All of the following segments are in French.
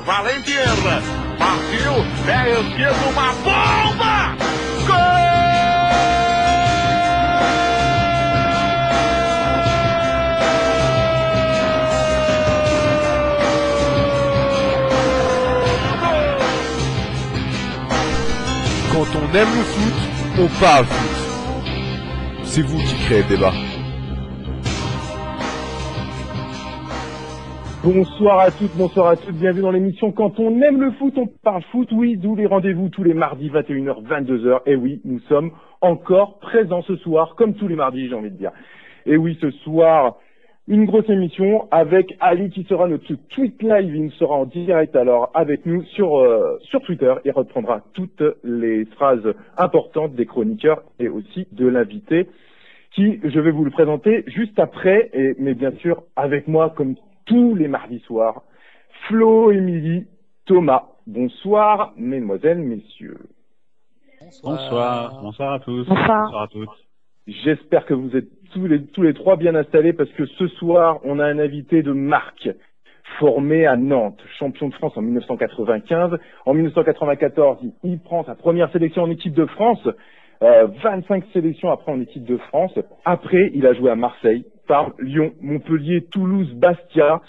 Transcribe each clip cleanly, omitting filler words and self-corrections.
Valentina, partiu, pé esquerdo, uma bomba! Gol! Quand on aime le foot, on parle foot. C'est vous qui créez le débat. Bonsoir à toutes, bonsoir à toutes, bienvenue dans l'émission Quand on aime le foot, on parle foot, oui, d'où les rendez-vous tous les mardis 21h, 22h, et oui, nous sommes encore présents ce soir, comme tous les mardis j'ai envie de dire. Et oui, ce soir, une grosse émission avec Ali qui sera notre tweet live, il sera en direct alors avec nous sur Twitter, il reprendra toutes les phrases importantes des chroniqueurs et aussi de l'invité qui, je vais vous le présenter juste après, mais bien sûr avec moi comme tous les mardis soirs, Flo, Émilie, Thomas. Bonsoir, mesdemoiselles, messieurs. Bonsoir, bonsoir à tous. Bonsoir À toutes. J'espère que vous êtes tous les trois bien installés parce que ce soir, on a un invité de marque formé à Nantes, champion de France en 1995. En 1994, il prend sa première sélection en équipe de France. 25 sélections après en équipe de France. Après, il a joué à Marseille, Parme, Lyon, Montpellier, Toulouse, Bastia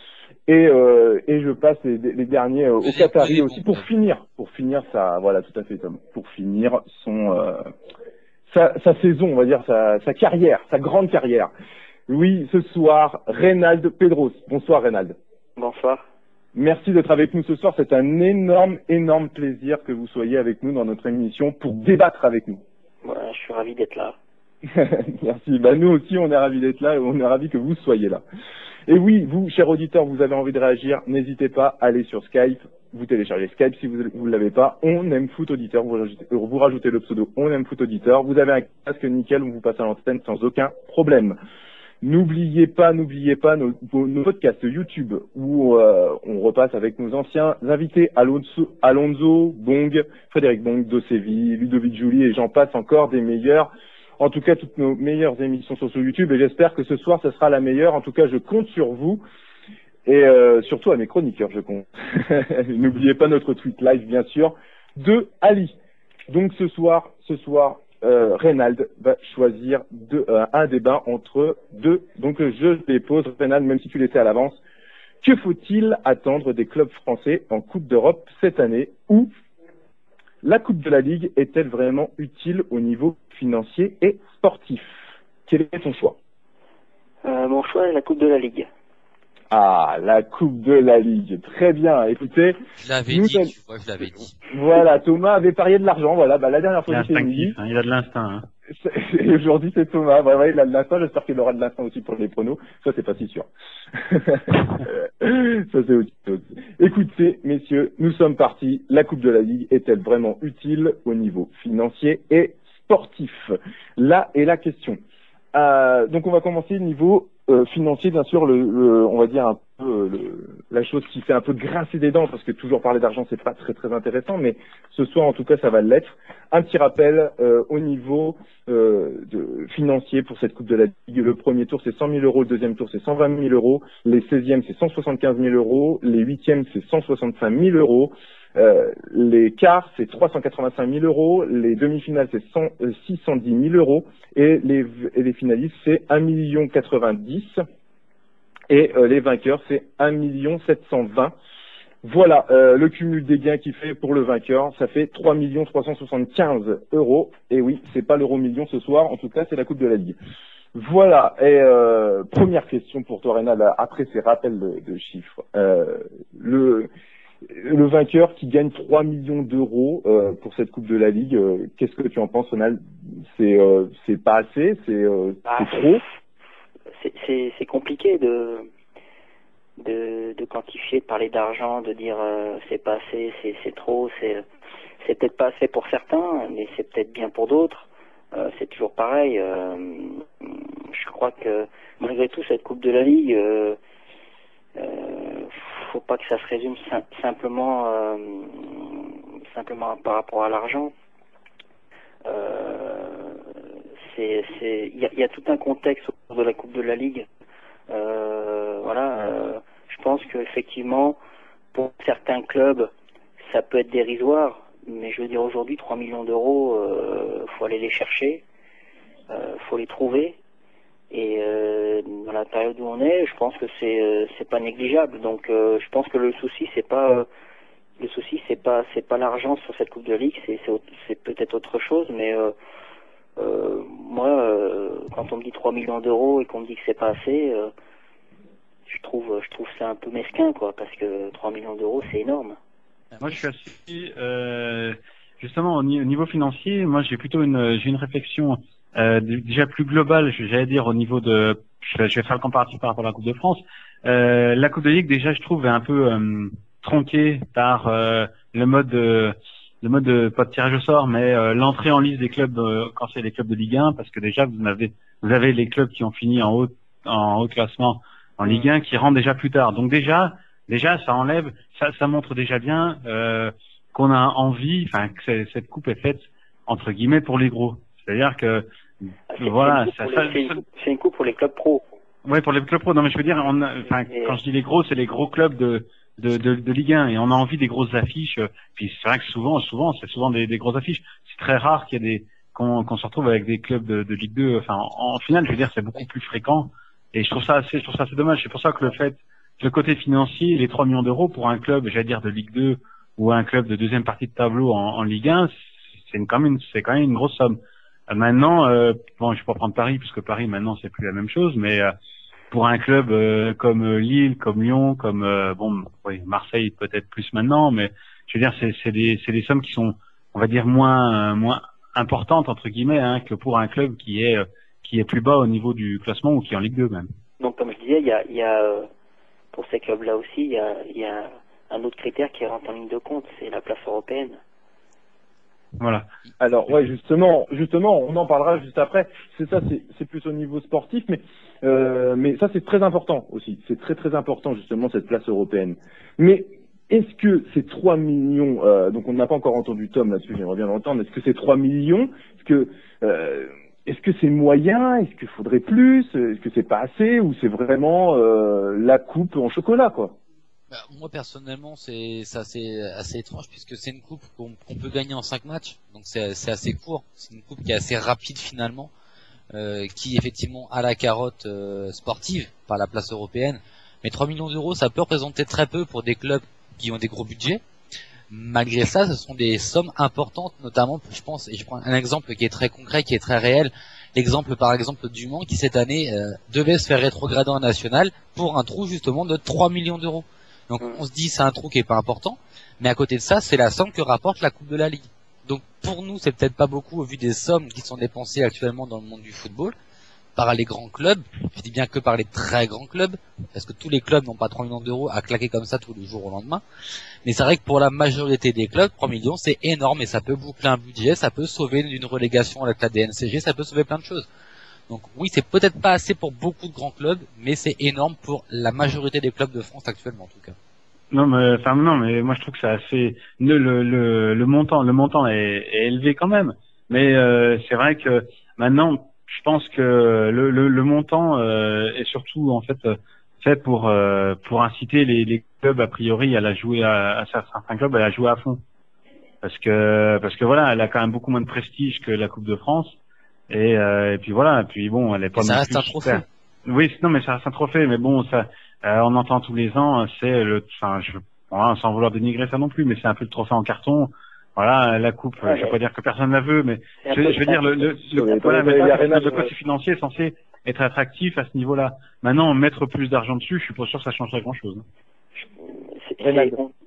et je passe les derniers au Qatari aussi pour finir sa voilà tout à fait Tom, pour finir sa saison, on va dire sa carrière, sa grande carrière. Oui, ce soir, Reynald Pedros. Bonsoir Reynald. Bonsoir. Merci d'être avec nous ce soir. C'est un énorme plaisir que vous soyez avec nous dans notre émission pour débattre avec nous. Voilà, je suis ravi d'être là. Merci. Bah, nous aussi, on est ravis d'être là et on est ravis que vous soyez là. Et oui, vous, chers auditeurs, vous avez envie de réagir, n'hésitez pas à aller sur Skype. Vous téléchargez Skype si vous ne l'avez pas. On aime foot auditeur. Vous rajoutez le pseudo On aime foot auditeur. Vous avez un casque nickel, on vous passe à l'antenne sans aucun problème. N'oubliez pas nos podcasts YouTube où on repasse avec nos anciens invités Alonso, Bong, Frédéric Bong, Dosevi, Ludovic Julie et j'en passe encore des meilleurs. En tout cas, toutes nos meilleures émissions sont sur YouTube et j'espère que ce soir, ce sera la meilleure. En tout cas, je compte sur vous et surtout à mes chroniqueurs, je compte. N'oubliez pas notre tweet live, bien sûr, de Ali. Donc ce soir, Reynald va choisir un débat entre deux. Donc je dépose, Reynald, même si tu l'étais à l'avance. Que faut-il attendre des clubs français en Coupe d'Europe cette année? Ou la Coupe de la Ligue est-elle vraiment utile au niveau financier et sportif? Quel est ton choix? Mon choix est la Coupe de la Ligue. Ah, la Coupe de la Ligue. Très bien. Écoutez. Je l'avais dit, tu vois, je l'avais dit. Voilà, Thomas avait parié de l'argent. Voilà, la dernière fois c'était Émilie. Il a de l'instinct. Et aujourd'hui, c'est Thomas. Il a de l'instinct. J'espère qu'il aura de l'instinct aussi pour les pronos. Ça, c'est pas si sûr. Ça, c'est autre chose. Écoutez, messieurs, nous sommes partis. La Coupe de la Ligue est-elle vraiment utile au niveau financier et sportif? Là est la question. Donc, on va commencer au niveau financier, bien sûr, on va dire un peu la chose qui fait un peu grincer des dents, parce que toujours parler d'argent, c'est pas très très intéressant, mais ce soir, en tout cas, ça va l'être. Un petit rappel au niveau financier pour cette Coupe de la Ligue. Le premier tour, c'est 100 000 euros, le deuxième tour, c'est 120 000 euros, les 16e, c'est 175 000 euros, les 8e, c'est 165 000 euros, les quarts, c'est 385 000 euros, les demi-finales, c'est 610 000 euros, et les finalistes, c'est 1 090 000, et les vainqueurs, c'est 1 720 000. Voilà, le cumul des gains qu'il fait pour le vainqueur, ça fait 3 375 euros, et oui, c'est pas l'euro million ce soir, en tout cas, c'est la Coupe de la Ligue. Voilà, et première question pour toi, Reynald, après ces rappels de chiffres. Le vainqueur qui gagne 3 millions d'euros pour cette Coupe de la Ligue, qu'est-ce que tu en penses, Ronald? C'est pas assez, c'est trop. C'est compliqué de quantifier, de parler d'argent, de dire c'est pas assez, c'est trop, c'est peut-être pas assez pour certains, mais c'est peut-être bien pour d'autres. C'est toujours pareil. Je crois que malgré tout cette Coupe de la Ligue, faut pas que ça se résume simplement par rapport à l'argent. Il y a tout un contexte autour de la Coupe de la Ligue. pense qu'effectivement, pour certains clubs, ça peut être dérisoire, mais je veux dire aujourd'hui 3 millions d'euros, faut aller les chercher, faut les trouver. Et dans la période où on est, je pense que c'est pas négligeable. Donc je pense que le souci c'est pas l'argent sur cette Coupe de Ligue, c'est peut-être autre chose, mais moi quand on me dit 3 millions d'euros et qu'on me dit que c'est pas assez, je trouve ça un peu mesquin, quoi, parce que 3 millions d'euros c'est énorme. Moi je suis assez justement au niveau financier, moi j'ai plutôt j'ai une réflexion déjà plus globale, j'allais dire au niveau de, je vais faire le comparatif par rapport à la Coupe de France. La Coupe de Ligue déjà je trouve est un peu tronquée par le mode pas de tirage au sort, mais l'entrée en liste des clubs quand c'est les clubs de Ligue 1, parce que déjà vous avez les clubs qui ont fini en haut classement en Ligue 1 qui rentrent déjà plus tard. Donc déjà ça enlève, ça montre déjà bien qu'on a envie, enfin que cette coupe est faite entre guillemets pour les gros. C'est-à-dire que voilà, c'est une coupe pour les clubs pro. Ouais, pour les clubs pro. Non, mais je veux dire, quand je dis les gros, c'est les gros clubs de Ligue 1, et on a envie des grosses affiches. Puis c'est vrai que souvent, c'est souvent des grosses affiches. C'est très rare qu'il y ait qu'on se retrouve avec des clubs de Ligue 2. Enfin, en finale, je veux dire, c'est beaucoup plus fréquent. Et je trouve ça assez dommage. C'est pour ça que le côté financier, les 3 millions d'euros pour un club, j'allais dire de Ligue 2 ou un club de deuxième partie de tableau en Ligue 1, c'est quand même une grosse somme. Maintenant, bon, je vais pas prendre Paris, parce que Paris maintenant c'est plus la même chose, mais pour un club comme Lille, comme Lyon, comme Marseille peut-être plus maintenant, mais je veux dire c'est des sommes qui sont, on va dire, moins importantes entre guillemets, hein, que pour un club qui est plus bas au niveau du classement ou qui est en Ligue 2 même. Donc comme je disais, il y a pour ces clubs-là aussi, il y a un autre critère qui rentre en ligne de compte, c'est la place européenne. Voilà. Alors ouais, justement, on en parlera juste après. C'est plus au niveau sportif, mais ça c'est très important aussi. C'est très important justement cette place européenne. Mais est-ce que ces 3 millions, donc on n'a pas encore entendu Tom là-dessus, j'aimerais bien l'entendre. Est-ce que ces 3 millions, est-ce que c'est moyen, est-ce qu'il faudrait plus, est-ce que c'est pas assez, ou c'est vraiment la coupe en chocolat, quoi? Moi personnellement c'est assez étrange, puisque c'est une coupe qu'on peut gagner en 5 matchs, donc c'est assez court, c'est une coupe qui est assez rapide finalement, qui effectivement a la carotte sportive par la place européenne, mais 3 millions d'euros ça peut représenter très peu pour des clubs qui ont des gros budgets. Malgré ça, ce sont des sommes importantes, notamment je pense, et je prends un exemple qui est très concret, qui est très réel, l'exemple par exemple du Mans qui cette année devait se faire rétrograder en national pour un trou justement de 3 millions d'euros. Donc on se dit c'est un trou qui est pas important, mais à côté de ça, c'est la somme que rapporte la Coupe de la Ligue. Donc pour nous, c'est peut-être pas beaucoup au vu des sommes qui sont dépensées actuellement dans le monde du football par les grands clubs. Je dis bien que par les très grands clubs, parce que tous les clubs n'ont pas 3 millions d'euros à claquer comme ça tous les jours au lendemain. Mais c'est vrai que pour la majorité des clubs, 3 millions c'est énorme, et ça peut boucler un budget, ça peut sauver d'une relégation avec la DNCG, ça peut sauver plein de choses. Donc oui, c'est peut-être pas assez pour beaucoup de grands clubs, mais c'est énorme pour la majorité des clubs de France actuellement en tout cas. Non mais moi je trouve que c'est assez, le montant est élevé quand même, mais c'est vrai que maintenant je pense que le montant est surtout en fait pour inciter les clubs a priori à la jouer à certains clubs à la jouer à fond, parce que voilà, elle a quand même beaucoup moins de prestige que la Coupe de France. Et puis voilà, et puis bon, elle est pas. Ça reste un trophée. Oui, non, mais ça reste un trophée, mais bon, ça, on entend tous les ans, c'est sans vouloir dénigrer ça non plus, mais c'est un peu le trophée en carton. Voilà, la coupe, je vais pas dire que personne la veut, mais je veux dire le côté financier est censé être attractif à ce niveau-là. Maintenant, mettre plus d'argent dessus, je suis pas sûr que ça changerait grand-chose.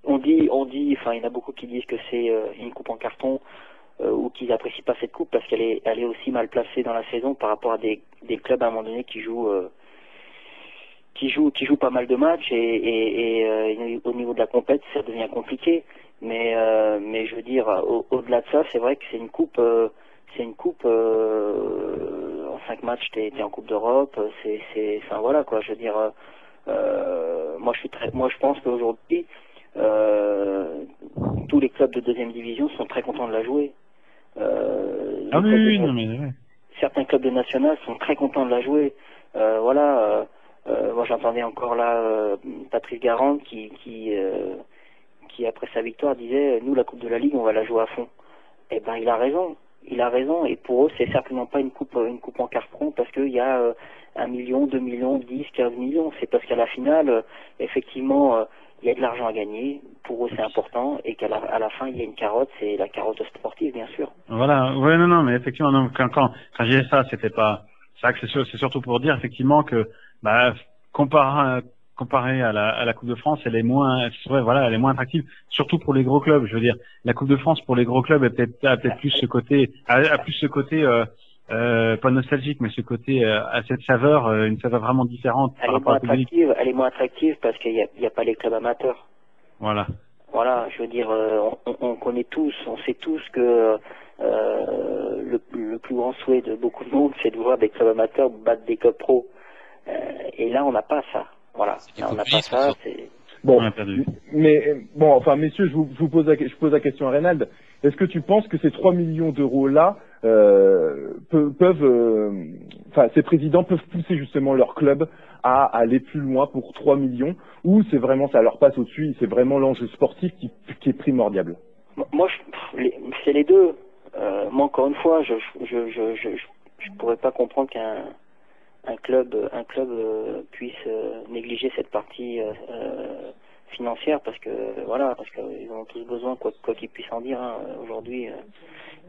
On dit, enfin, il y en a beaucoup qui disent que c'est une coupe en carton. Ou qu'ils apprécient pas cette coupe parce qu'elle est aussi mal placée dans la saison par rapport à des clubs à un moment donné qui jouent pas mal de matchs, et au niveau de la compète ça devient compliqué, mais je veux dire au-delà de ça, c'est vrai que c'est une coupe en 5 matchs t'es en Coupe d'Europe, enfin voilà quoi, je veux dire moi je pense qu'aujourd'hui tous les clubs de deuxième division sont très contents de la jouer. Oui, non mais ouais. Certains clubs de national sont très contents de la jouer. Voilà, Moi, j'entendais encore là Patrice Garand qui après sa victoire disait nous, la Coupe de la Ligue, on va la jouer à fond. Eh ben, il a raison. Il a raison, et pour eux, c'est certainement pas une coupe en carton parce qu'il y a 1 million, 2 millions, 10, 15 millions. C'est parce qu'à la finale, effectivement, il y a de l'argent à gagner. Pour eux, c'est important, et qu'à la fin, il y a une carotte, c'est la carotte sportive, bien sûr. Voilà, ouais, non, mais effectivement, non, quand j'ai dit ça, c'était pas, c'est vrai que c'est surtout pour dire, effectivement, que, bah, comparé à la Coupe de France, elle est moins, ouais, voilà, elle est moins attractive, surtout pour les gros clubs. Je veux dire, la Coupe de France pour les gros clubs a peut-être plus ce côté, pas nostalgique, mais ce côté à cette saveur, une saveur vraiment différente par rapport à la Coupe de Ligue. Elle est moins attractive parce qu'il y a pas les clubs amateurs. Voilà. Voilà, je veux dire, on connaît tous, on sait tous que le plus grand souhait de beaucoup de monde, c'est de voir des clubs amateurs battre des clubs pros. Et là, on n'a pas ça. Voilà, là, on n'a pas ça. Bon, mais bon, enfin, messieurs, je pose la question à Reynald. Est-ce que tu penses que ces 3 millions d'euros là ces présidents peuvent pousser justement leur club à aller plus loin pour 3 millions, ou c'est vraiment ça leur passe au-dessus, c'est vraiment l'enjeu sportif qui est primordial? Moi, c'est les deux. Moi, encore une fois, je pourrais pas comprendre qu'un club puisse négliger cette partie financière, parce que qu'ils ont tous besoin, quoi qu'ils puissent en dire aujourd'hui.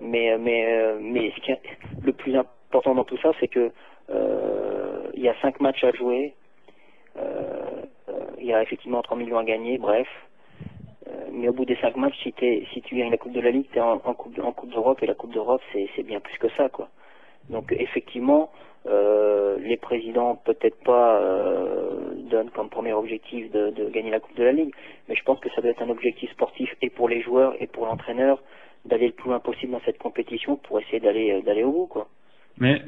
Mais ce qui est le plus important dans tout ça, c'est que il y a 5 matchs à jouer, il y a effectivement 3 millions à gagner, bref. Mais au bout des 5 matchs, si tu gagnes la Coupe de la Ligue, t'es en Coupe d'Europe, et la Coupe d'Europe, c'est bien plus que ça, quoi. Donc effectivement, les présidents peut-être pas donnent comme premier objectif de gagner la Coupe de la Ligue, mais je pense que ça doit être un objectif sportif, et pour les joueurs et pour l'entraîneur, d'aller le plus loin possible dans cette compétition pour essayer d'aller au bout, quoi. Mais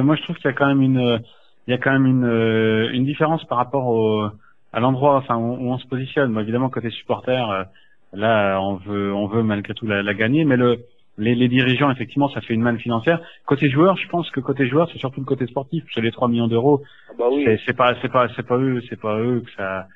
moi je trouve qu'il y a quand même une différence par rapport à l'endroit, enfin, où on se positionne. Moi, évidemment, côté supporter, là, on veut malgré tout la gagner, mais les dirigeants, effectivement, ça fait une manne financière. Côté joueur, je pense que côté joueur, c'est surtout le côté sportif. Parce que les 3 millions d'euros, bah oui. c'est pas eux que ça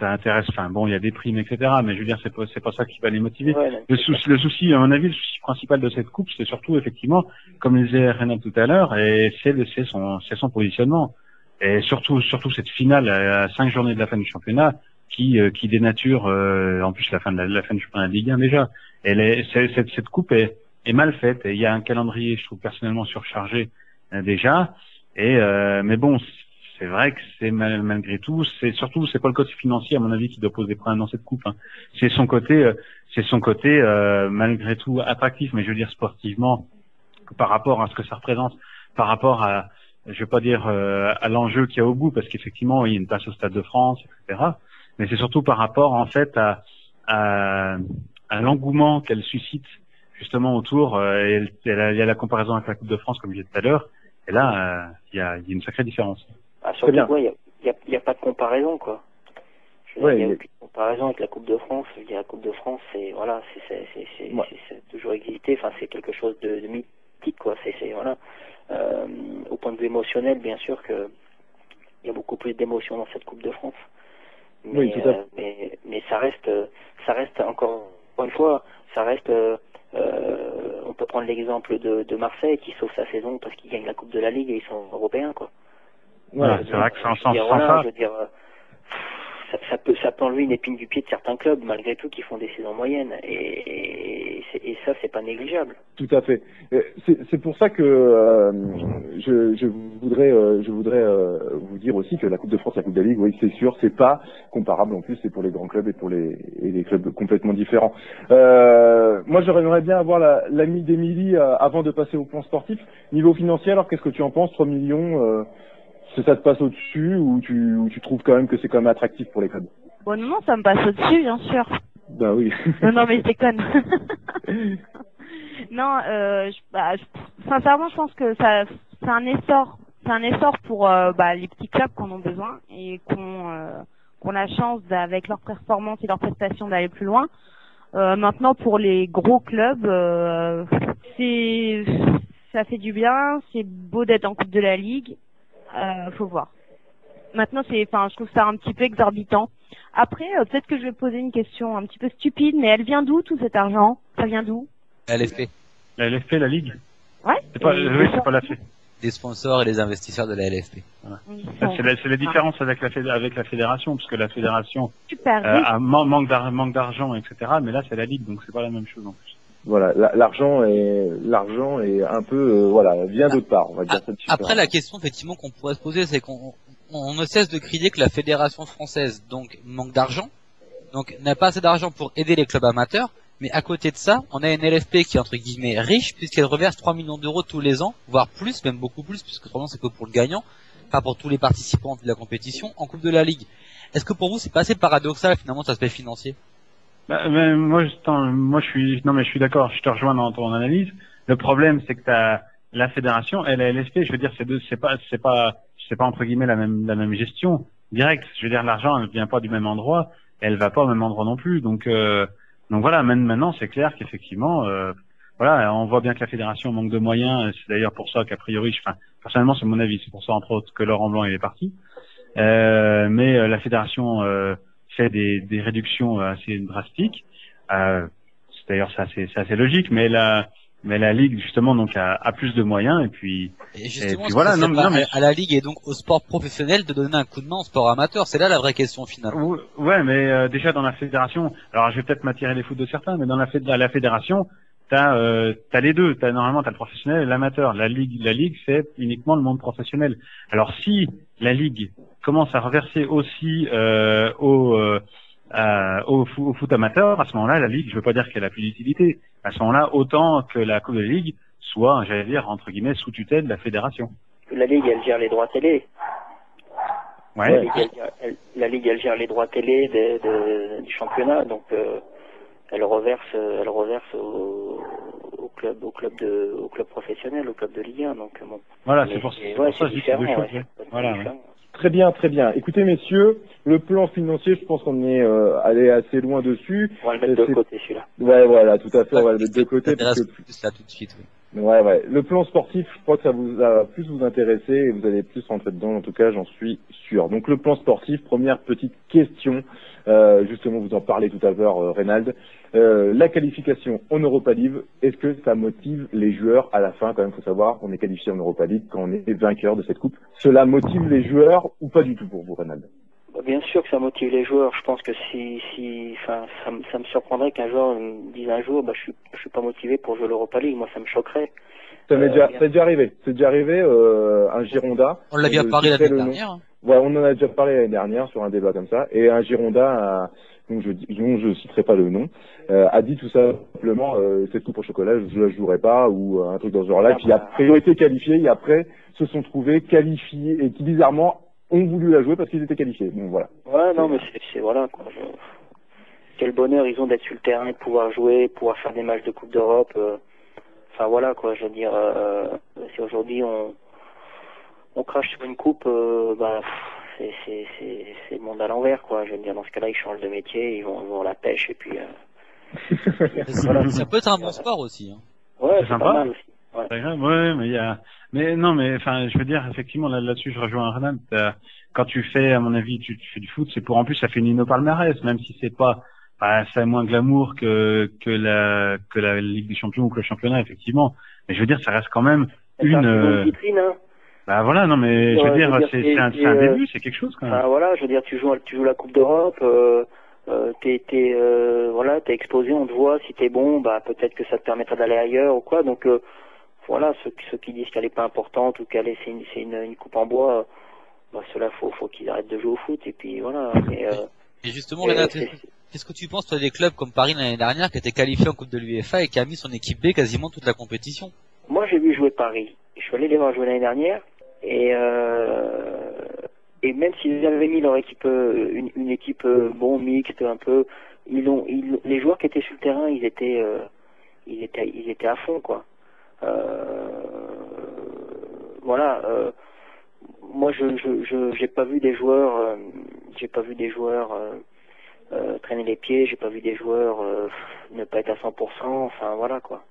intéresse. Enfin, bon, il y a des primes, etc. Mais je veux dire, c'est pas ça qui va les motiver. Ouais, le souci, à mon avis, le souci principal de cette coupe, c'est surtout, effectivement, comme le disait Renan tout à l'heure, et c'est son positionnement. Et surtout cette finale à 5 journées de la fin du championnat, qui dénature, en plus, la fin du championnat de Ligue 1 déjà. Cette coupe est mal faite, et il y a un calendrier, je trouve, personnellement surchargé, déjà. Mais bon, c'est vrai que c'est malgré tout, c'est pas le côté financier, à mon avis, qui doit poser problème dans cette coupe, hein. C'est son côté malgré tout attractif, mais je veux dire sportivement, par rapport à ce que ça représente, par rapport à, je vais pas dire à l'enjeu qu'il y a au bout, parce qu'effectivement il y a une place au Stade de France, etc. Mais c'est surtout par rapport, en fait, à l'engouement qu'elle suscite justement autour. Il y a la comparaison avec la Coupe de France, comme je disais tout à l'heure, et là il y a une sacrée différence. Surtout, il y a pas de comparaison, quoi. Il n'y a aucune comparaison avec la Coupe de France. Je veux dire, la Coupe de France, c'est toujours existé. Enfin, c'est quelque chose de mythique, quoi. Voilà. Au point de vue émotionnel, bien sûr que il y a beaucoup plus d'émotions dans cette Coupe de France. Mais, oui, tout à fait. Mais ça reste encore une fois, ça reste. On peut prendre l'exemple de Marseille qui sauve sa saison parce qu'ils gagnent la Coupe de la Ligue et ils sont européens, quoi. Voilà, c'est vrai que sans ça, je veux dire, ça peut enlever une épine du pied de certains clubs, malgré tout, qui font des saisons moyennes, et ça, c'est pas négligeable. Tout à fait. C'est pour ça que je voudrais vous dire aussi que la Coupe de France et la Coupe de la Ligue, oui, c'est sûr, c'est pas comparable. En plus, c'est pour les grands clubs et pour les clubs complètement différents. Moi, j'aimerais bien avoir l'ami d'Émilie avant de passer au point sportif. Niveau financier, alors qu'est-ce que tu en penses? 3 millions, ça te passe au-dessus, ou tu trouves quand même que c'est quand même attractif pour les clubs? Bon, non, ça me passe au-dessus, bien sûr. Ben oui. Non, mais je déconne. Non, sincèrement, je pense que c'est un essor pour les petits clubs qui en ont besoin et qui ont la chance, avec leurs performances et leurs prestations, d'aller plus loin. Maintenant, pour les gros clubs, ça fait du bien. C'est beau d'être en Coupe de la Ligue. Faut voir. Maintenant, je trouve ça un petit peu exorbitant. Après, peut-être que je vais poser une question un petit peu stupide, mais elle vient d'où tout cet argent? Ça vient d'où? LFP. La LFP, la Ligue. Ouais. C'est pas, oui, c'est pas la F. Les sponsors et les investisseurs de la LFP. Voilà. C'est la différence avec la fédération, parce que la fédération super manque d'argent, etc. Mais là, c'est la Ligue, donc c'est pas la même chose en plus. Voilà, l'argent est un peu vient d'autre part, on va dire ça. Après, la question effectivement qu'on pourrait se poser, c'est qu'on ne cesse de crier que la fédération française donc manque d'argent, donc n'a pas assez d'argent pour aider les clubs amateurs. Mais à côté de ça, on a une LFP qui est entre guillemets riche puisqu'elle reverse 3 millions d'euros tous les ans, voire plus, même beaucoup plus, puisque 3 millions c'est que pour le gagnant, pas pour tous les participants de la compétition, en Coupe de la Ligue. Est-ce que pour vous c'est pas assez paradoxal finalement cet aspect financier? Mais moi je suis d'accord, je te rejoins dans ton analyse. Le problème c'est que t'as la fédération et la LFP, je veux dire c'est pas entre guillemets la même gestion directe. Je veux dire l'argent elle vient pas du même endroit, elle va pas au même endroit non plus. Donc voilà, maintenant c'est clair qu'effectivement on voit bien que la fédération manque de moyens, c'est d'ailleurs pour ça qu'a priori personnellement c'est mon avis, c'est pour ça entre autres que Laurent Blanc il est parti. Mais la fédération fait des réductions assez drastiques. D'ailleurs c'est assez logique, mais la Ligue justement donc a plus de moyens et puis voilà. Mais à la Ligue et donc au sport professionnel de donner un coup de main au sport amateur, c'est là la vraie question finale. Ouais, mais déjà dans la fédération, alors je vais peut-être m'attirer les foudres de certains, mais dans la fédération, t'as les deux. Normalement t'as le professionnel et l'amateur. La Ligue c'est uniquement le monde professionnel. Alors si la Ligue commence à reverser aussi au foot amateur, à ce moment-là, la Ligue, je veux pas dire qu'elle a plus d'utilité. À ce moment-là, autant que la Coupe de la Ligue soit, j'allais dire, entre guillemets, sous tutelle de la fédération. La Ligue, elle gère les droits télé. Ouais. La Ligue, elle gère les droits télé du championnat, donc elle reverse au club professionnel, au club de Ligue 1. Donc bon. Voilà, c'est pour ça que je dis que c'est deux choses. Voilà. Très bien, très bien. Écoutez, messieurs, le plan financier, je pense qu'on est allé assez loin dessus. On va le mettre de côté, celui-là. Ouais, voilà, tout à fait, on va le mettre de côté. Parce que plus là tout de suite. Oui. Ouais. Le plan sportif, je crois que ça vous a plus vous intéresser et vous allez plus rentrer dedans. En tout cas, j'en suis sûr. Donc, le plan sportif, première petite question. Justement, vous en parlez tout à l'heure, Reynald. La qualification en Europa League, est-ce que ça motive les joueurs à la fin? Quand même, faut savoir, on est qualifié en Europa League quand on est vainqueur de cette coupe. Cela motive les joueurs ou pas du tout pour vous, Reynald? Bien sûr que ça motive les joueurs. Je pense que ça me surprendrait qu'un joueur me dise un jour, je suis pas motivé pour jouer l'Europa League. Moi, ça me choquerait. C'est déjà arrivé. C'est déjà arrivé, un Girondin. On l'a bien parlé l'année dernière. Ouais, on en a déjà parlé l'année dernière sur un débat comme ça. Et un Girondin donc je citerai pas le nom, a dit tout simplement, cette coupe au chocolat, je la jouerai pas, ou un truc dans ce genre-là. Et puis après, ils ont été qualifiés, et après, se sont trouvés qualifiés, et qui bizarrement, ont voulu la jouer parce qu'ils étaient qualifiés. Donc voilà. Ouais, non, mais c'est voilà, quoi. Quel bonheur ils ont d'être sur le terrain, de pouvoir jouer, pouvoir faire des matchs de Coupe d'Europe. Enfin voilà, quoi. Je veux dire, si aujourd'hui on crache sur une coupe, c'est le monde à l'envers, quoi. Je veux dire, dans ce cas-là, ils changent de métier, ils vont à la pêche, et puis. Voilà. Ça peut être un bon sport aussi. Hein. Ouais, c'est sympa. Pas mal aussi. Ouais, mais je veux dire, effectivement, là-dessus, je rejoins Renan. Quand tu fais, à mon avis, tu fais du foot, c'est pour, en plus, ça fait une Nino Palmarès, même si c'est pas, ça a moins glamour que la Ligue des Champions ou que le championnat, effectivement. Mais je veux dire, ça reste quand même une vitrine, hein. Voilà, non, mais je veux dire, c'est un début, c'est quelque chose, quand même. Voilà, je veux dire, tu joues la Coupe d'Europe, t'es exposé, on te voit, si t'es bon, peut-être que ça te permettra d'aller ailleurs ou quoi, donc, voilà, ceux qui disent qu'elle est pas importante ou qu'elle c'est une coupe en bois, ceux-là, faut qu'ils arrêtent de jouer au foot, et puis voilà. Et justement, Renato, qu'est-ce que tu penses, toi, des clubs comme Paris l'année dernière, qui était qualifié en Coupe de l'UEFA et qui a mis son équipe B quasiment toute la compétition? Moi, j'ai vu jouer Paris. Je suis allé les voir jouer l'année dernière, et même s'ils avaient mis leur équipe, une équipe mixte un peu, les joueurs qui étaient sur le terrain, ils étaient à fond, quoi. Voilà. Moi, j'ai pas vu des joueurs, traîner les pieds. J'ai pas vu des joueurs ne pas être à 100%. Enfin, voilà, quoi.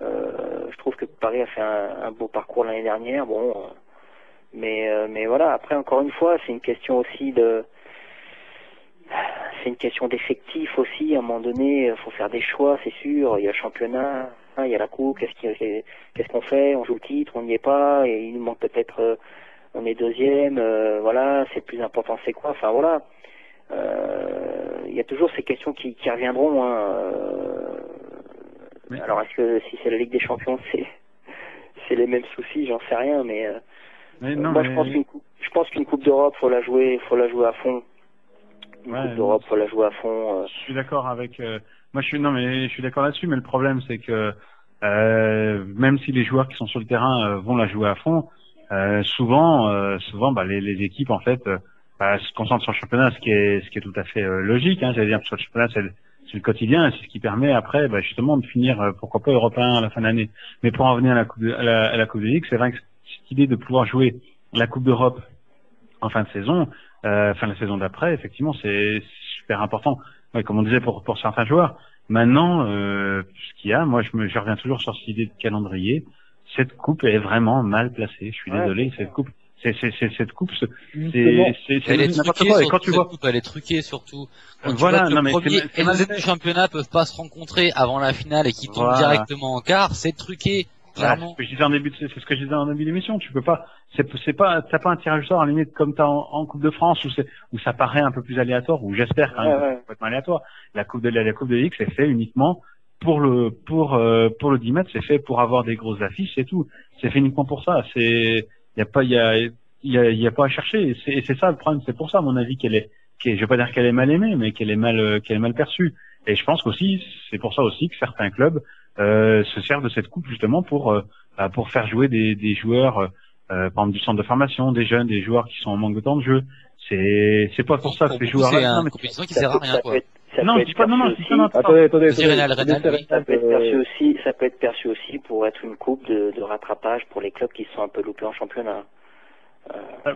Je trouve que Paris a fait un beau parcours l'année dernière. Bon, Mais voilà, après encore une fois, c'est une question aussi c'est une question d'effectif aussi. À un moment donné, il faut faire des choix, c'est sûr. Il y a le championnat, il y a la coupe. Qu'est-ce qu'on fait? On joue le titre, on n'y est pas, et il nous manque peut-être, on est deuxième. Voilà, c'est le plus important, c'est quoi? Enfin voilà. Il y a toujours ces questions qui reviendront. Alors est-ce que si c'est la Ligue des Champions, c'est les mêmes soucis? J'en sais rien, mais moi je pense qu'une coupe d'Europe, faut la jouer à fond. Coupe d'Europe, faut la jouer à fond. Je suis d'accord avec. Moi, je suis d'accord là-dessus, mais le problème, c'est que même si les joueurs qui sont sur le terrain vont la jouer à fond, souvent, les équipes en fait se concentrent sur le championnat, ce qui est tout à fait logique. J'allais dire, sur le championnat, c'est le quotidien, et c'est ce qui permet après, justement, de finir, pourquoi pas européen à la fin de l'année. Mais pour en revenir à la Coupe de Ligue, c'est vrai que cette idée de pouvoir jouer la Coupe d'Europe en fin de saison, la saison d'après, effectivement, c'est super important. Ouais, comme on disait pour certains joueurs. Maintenant, ce qu'il y a, moi, je reviens toujours sur cette idée de calendrier. Cette coupe est vraiment mal placée. Je suis désolé, cette coupe. Cette coupe, c'est n'importe quoi. Et quand tu vois, coupe, elle est truquée surtout. Quand voilà, tu vois que le premier et le deuxième du championnat peuvent pas se rencontrer avant la finale et qui tombent directement en quart, c'est truqué. Clairement. C'est ce que je disais en début d'émission. Tu peux pas, t'as pas un tirage au sort à la limite comme t'as en Coupe de France où ça paraît un peu plus aléatoire, ou j'espère quand même complètement aléatoire. La Coupe de Ligue, c'est fait uniquement pour le 10 mètres, c'est fait pour avoir des grosses affiches, c'est tout. C'est fait uniquement pour ça. Il y a pas à chercher. Et c'est ça le problème. C'est pour ça, à mon avis, je vais pas dire qu'elle est mal aimée, mais qu'elle est mal perçue. Et je pense qu'aussi, c'est pour ça aussi que certains clubs se servent de cette coupe justement pour faire jouer des joueurs, par exemple du centre de formation, des jeunes, des joueurs qui sont en manque de temps de jeu. C'est pas pour ça que ces joueurs-là. C'est une compétition qui sert à rien, quoi. Non, je dis pas, non. Attendez. Ça peut être perçu aussi pour être une coupe de rattrapage pour les clubs qui sont un peu loupés en championnat.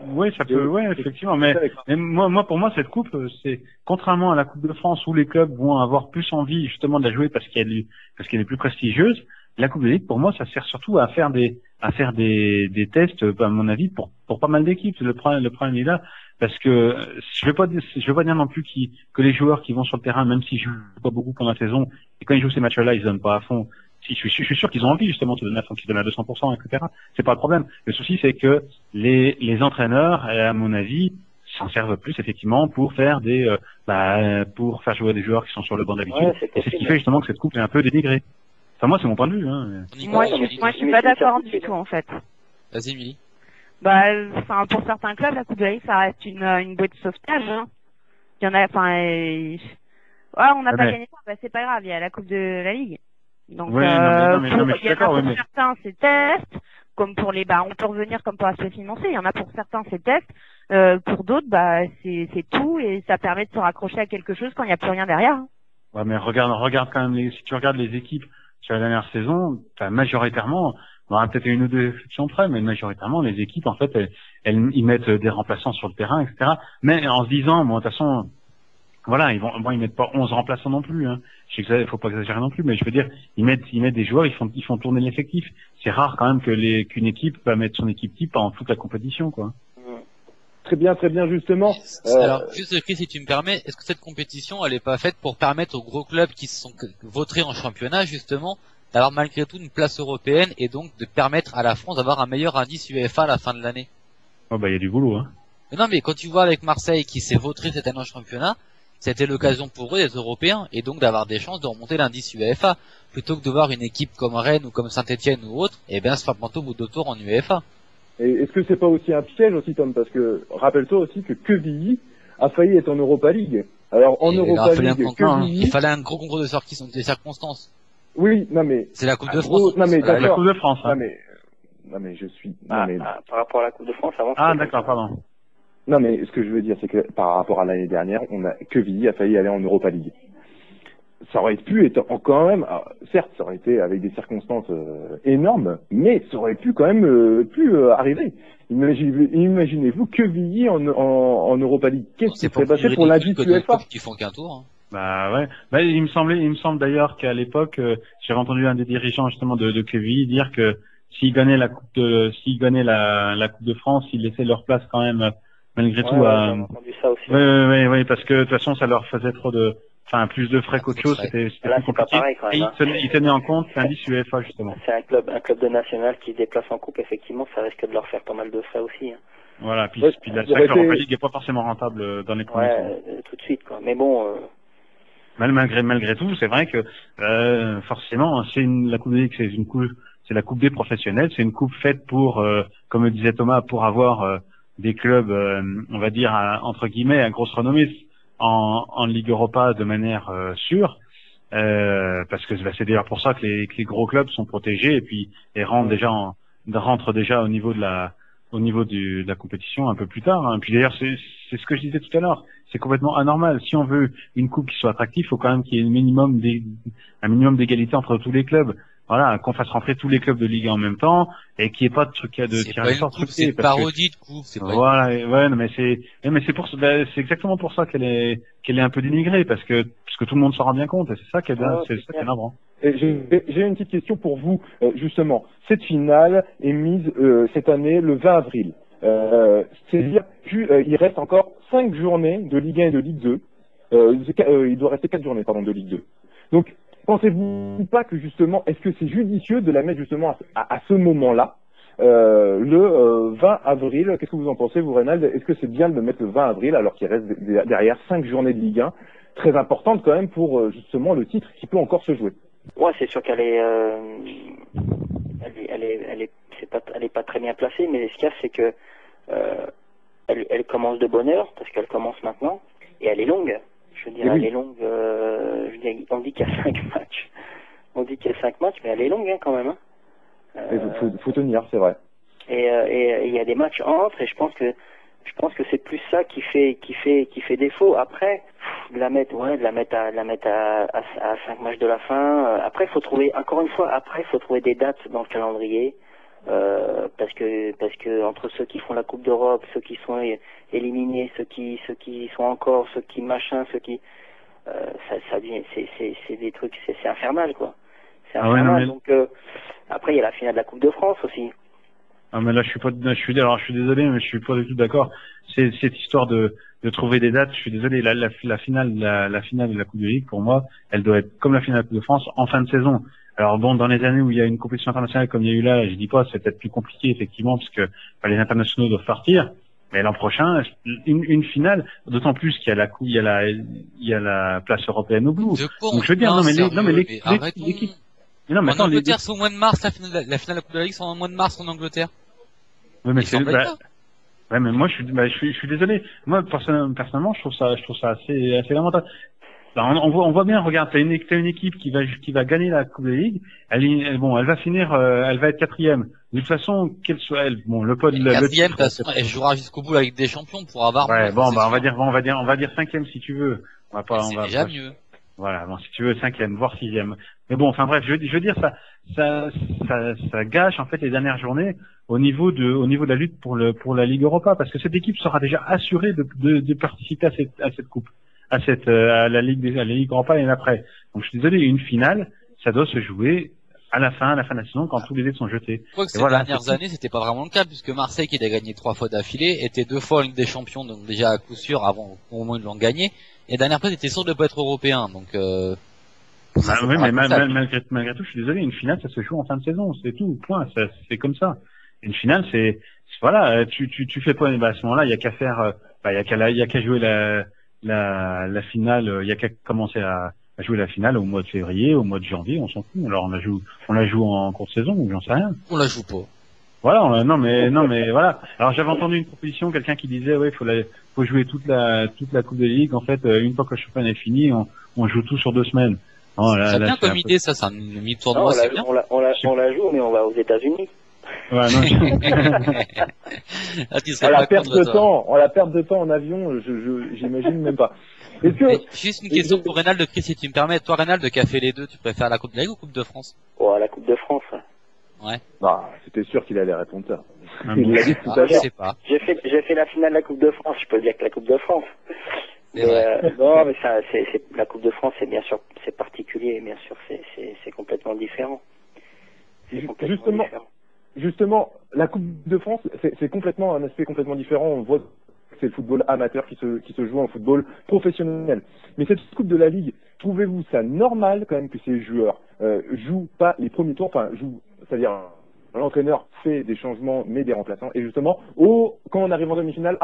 Oui, ça peut, effectivement. Mais moi, pour moi, cette coupe, c'est contrairement à la Coupe de France où les clubs vont avoir plus envie justement de la jouer parce qu'elle est plus prestigieuse. La Coupe de Ligue, pour moi, ça sert surtout à faire des tests, à mon avis, pour pas mal d'équipes. Le problème est là, parce que je vais pas dire non plus que les joueurs qui vont sur le terrain, même s'ils jouent pas beaucoup pendant la saison, et quand ils jouent ces matchs-là, ils se donnent pas à fond. Si, je suis sûr qu'ils ont envie justement de se donner à fond, qu'ils se donnent à 200%, etc. C'est pas le problème. Le souci, c'est que les entraîneurs, à mon avis, s'en servent plus effectivement pour faire pour faire jouer des joueurs qui sont sur le banc d'habitude. Et c'est ce qui fait justement que cette coupe est un peu dénigrée. Enfin, moi, c'est mon point de vue. Moi, je suis pas d'accord du tout, en fait. Vas-y, Émilie. Pour certains clubs, la Coupe de la Ligue, ça reste une bouée de sauvetage. Il y en a, on n'a pas gagné ça, c'est pas grave, il y a la Coupe de la Ligue. Donc, pour certains, c'est test, comme pour on peut revenir comme pour l'aspect financier. Il y en a pour certains, c'est test. Pour d'autres, c'est tout, et ça permet de se raccrocher à quelque chose quand il n'y a plus rien derrière. Ouais, mais regarde quand même si tu regardes les équipes sur la dernière saison, majoritairement, on aura peut-être une ou deux exceptions près, mais majoritairement, les équipes, en fait, ils mettent des remplaçants sur le terrain, etc. Mais en se disant, de toute façon, voilà, ils mettent pas 11 remplaçants non plus, Je sais que ça, faut pas exagérer non plus, mais je veux dire, ils mettent des joueurs, ils font tourner l'effectif. C'est rare quand même qu'une équipe va mettre son équipe type pendant toute la compétition, quoi. Très bien, justement. Alors, juste, Chris, si tu me permets, est-ce que cette compétition, elle est pas faite pour permettre aux gros clubs qui se sont vautrés en championnat, justement, d'avoir malgré tout une place européenne et donc de permettre à la France d'avoir un meilleur indice UEFA à la fin de l'année? Oh, il y a du boulot, Mais non, mais quand tu vois avec Marseille qui s'est vautré cette année en championnat, c'était l'occasion pour eux d'être européens et donc d'avoir des chances de remonter l'indice UEFA plutôt que de voir une équipe comme Rennes ou comme Saint-Etienne ou autre, se faire planter au bout de tour en UEFA. Et est-ce que c'est pas aussi un piège aussi, Tom, parce que rappelle-toi aussi que Quevilly a failli être en Europa League. Alors en Europa League, il fallait un gros concours de sortie, sont des circonstances. Oui, non mais c'est la Coupe de France. Non mais la Coupe de France. Non mais je suis. Par rapport à la Coupe de France, avant. Ah d'accord, pardon. Non mais ce que je veux dire, c'est que par rapport à l'année dernière, Quevilly a failli aller en Europa League. Ça aurait pu être quand même, certes, ça aurait été avec des circonstances énormes, mais ça aurait pu quand même arriver. Imaginez-vous Quevilly en Europa League. Qu'est-ce qui serait passé pour l'indice UEFA? Qui font qu'un tour. Il me semble d'ailleurs qu'à l'époque, j'avais entendu un des dirigeants justement de Quevilly dire que s'ils gagnaient la coupe la Coupe de France, ils laissaient leur place quand même malgré tout Ouais, à. j'ai entendu ça aussi. Oui, parce que de toute façon, ça leur faisait plus de frais qu'autre chose. C'était Là, plus c'est pas compliqué. pareil quand Et même. ils tenaient en compte l'indice UEFA justement. C'est un club de national qui se déplace en coupe, effectivement, ça risque de leur faire pas mal de frais aussi. Hein. Voilà, puis la ça aurait Europa été- League est pas forcément rentable dans les premiers tours. Tout de suite, quoi. Mais bon, Malgré tout, c'est vrai que forcément, la Coupe de Ligue, c'est la Coupe des professionnels, c'est une coupe faite pour, comme le disait Thomas, pour avoir des clubs, on va dire entre guillemets, à grosse renommée en Ligue Europa de manière sûre, parce que c'est d'ailleurs pour ça que les gros clubs sont protégés et puis rentrent déjà au niveau de la compétition un peu plus tard. Hein. Puis d'ailleurs, c'est ce que je disais tout à l'heure. C'est complètement anormal. Si on veut une coupe qui soit attractive, il faut quand même qu'il y ait un minimum d'égalité entre tous les clubs. Voilà, qu'on fasse rentrer tous les clubs de Ligue 1 en même temps et qu'il n'y ait pas de truc de tirage au sort. C'est une parodie de coupe. Voilà, ouais, non, mais c'est exactement pour ça qu'elle est un peu dénigrée parce que tout le monde s'en rend bien compte et c'est ça qui est énervant. J'ai une petite question pour vous, justement. Cette finale est mise cette année le 20 avril. C'est-à-dire qu'il reste encore 5 journées de Ligue 1 et de Ligue 2. Il doit rester 4 journées, pardon, de Ligue 2. Donc, pensez-vous pas que justement, est-ce que c'est judicieux de la mettre justement à ce moment-là, le 20 avril? Qu'est-ce que vous en pensez, vous, Reynald? Est-ce que c'est bien de le mettre le 20 avril alors qu'il reste derrière 5 journées de Ligue 1, très importantes quand même pour justement le titre qui peut encore se jouer? ouais, c'est sûr qu'elle est, elle est pas très bien placée, mais ce qu'il y a, c'est que elle commence de bonne heure parce qu'elle commence maintenant et elle est longue. Je veux dire, elle est longue. Je veux dire, on dit qu'il y a 5 matchs. On dit qu'il y a 5 matchs, mais elle est longue hein, quand même. Hein. Faut tenir, c'est vrai. Et il y a des matchs entre et je pense que c'est plus ça qui fait défaut. Après, de la mettre à 5 matchs de la fin. Après, faut trouver des dates dans le calendrier. Parce que entre ceux qui font la Coupe d'Europe, ceux qui sont éliminés, ceux qui sont encore, ceux qui machin, ceux qui ça devient c'est des trucs, c'est infernal quoi. C'est infernal. Ouais, donc après il y a la finale de la Coupe de France aussi. Ah mais là je suis désolé mais je suis pas du tout d'accord. C'est cette histoire de trouver des dates, je suis désolé, la finale de la Coupe de Ligue pour moi, elle doit être comme la finale de la Coupe de France en fin de saison. Alors bon, dans les années où il y a une compétition internationale comme il y a eu là, je dis pas, c'est peut-être plus compliqué effectivement puisque les internationaux doivent partir. Mais l'an prochain, une finale, d'autant plus qu'il y a la place européenne au bout. Donc je veux dire, l'équipe. Non, mais en Angleterre, c'est au mois de mars la finale de la Coupe de la Ligue, c'est au mois de mars en Angleterre. Oui, mais ouais, mais moi je suis désolé. Moi personnellement, je trouve ça assez lamentable. On voit bien, regarde, t'as une équipe qui va gagner la Coupe de la Ligue. Elle va finir, elle va être 4e. De toute façon, quelle soit elle, le pod, le 4e, de toute façon, elle jouera jusqu'au bout avec des champions pour avoir. Ouais, bon, on va dire 5e si tu veux. C'est déjà mieux. Voilà, bon, si tu veux 5e, voire 6e. Mais bon, enfin bref, je veux dire ça gâche en fait les dernières journées au niveau de la lutte pour la Ligue Europa, parce que cette équipe sera déjà assurée de participer à cette coupe. À la Ligue Europa et après. Donc je suis désolé, une finale, ça doit se jouer à la fin de la saison quand tous les dés sont jetés. Je crois que ces dernières années, c'était pas vraiment le cas puisque Marseille, qui a gagné 3 fois d'affilée, était 2 fois en Ligue des Champions, donc déjà à coup sûr avant au moins ils l'ont gagné. Et la dernière fois, était sûr de pas être européen, donc. Oui, mais malgré tout, je suis désolé, une finale, ça se joue en fin de saison, c'est tout, point. C'est comme ça. Une finale, c'est voilà, tu fais pas, à ce moment-là, il y a qu'à faire, il y a qu'à jouer la finale, il y a qu'à commencer à jouer la finale au mois de février, au mois de janvier, on s'en fout. Alors on la joue en courte saison ou j'en sais rien. On la joue pas. Voilà, non mais voilà. Alors j'avais entendu une proposition, quelqu'un qui disait faut jouer toute la Coupe de Ligue. En fait, une fois que le championnat est fini, on joue tout sur 2 semaines. Oh, c'est bien comme idée, ça, c'est un mi-tournoi, c'est bien. On la joue, mais on va aux États-Unis. Ouais, non. On la perte de temps en avion, j'imagine même pas. Juste une question pour Reynald de Chris, si tu me permets. Toi, Reynald, qui a fait les deux, tu préfères la Coupe de la Ligue ou Coupe de France? Ouais, la Coupe de France. Ouais. Bah, c'était sûr qu'il allait répondre ça. Il l'a dit tout à l'heure. Je sais pas. J'ai fait la finale de la Coupe de France, je peux dire que la Coupe de France. Non, mais ça, c'est la Coupe de France, c'est bien sûr, c'est particulier, bien sûr, c'est complètement différent. Justement, justement, la Coupe de France, c'est complètement un aspect complètement différent. On voit que c'est le football amateur qui se joue en football professionnel. Mais cette Coupe de la Ligue, trouvez-vous ça normal quand même que ces joueurs jouent pas les premiers tours, enfin jouent, c'est-à-dire l'entraîneur fait des changements mais des remplaçants, et justement, quand on arrive en demi-finale,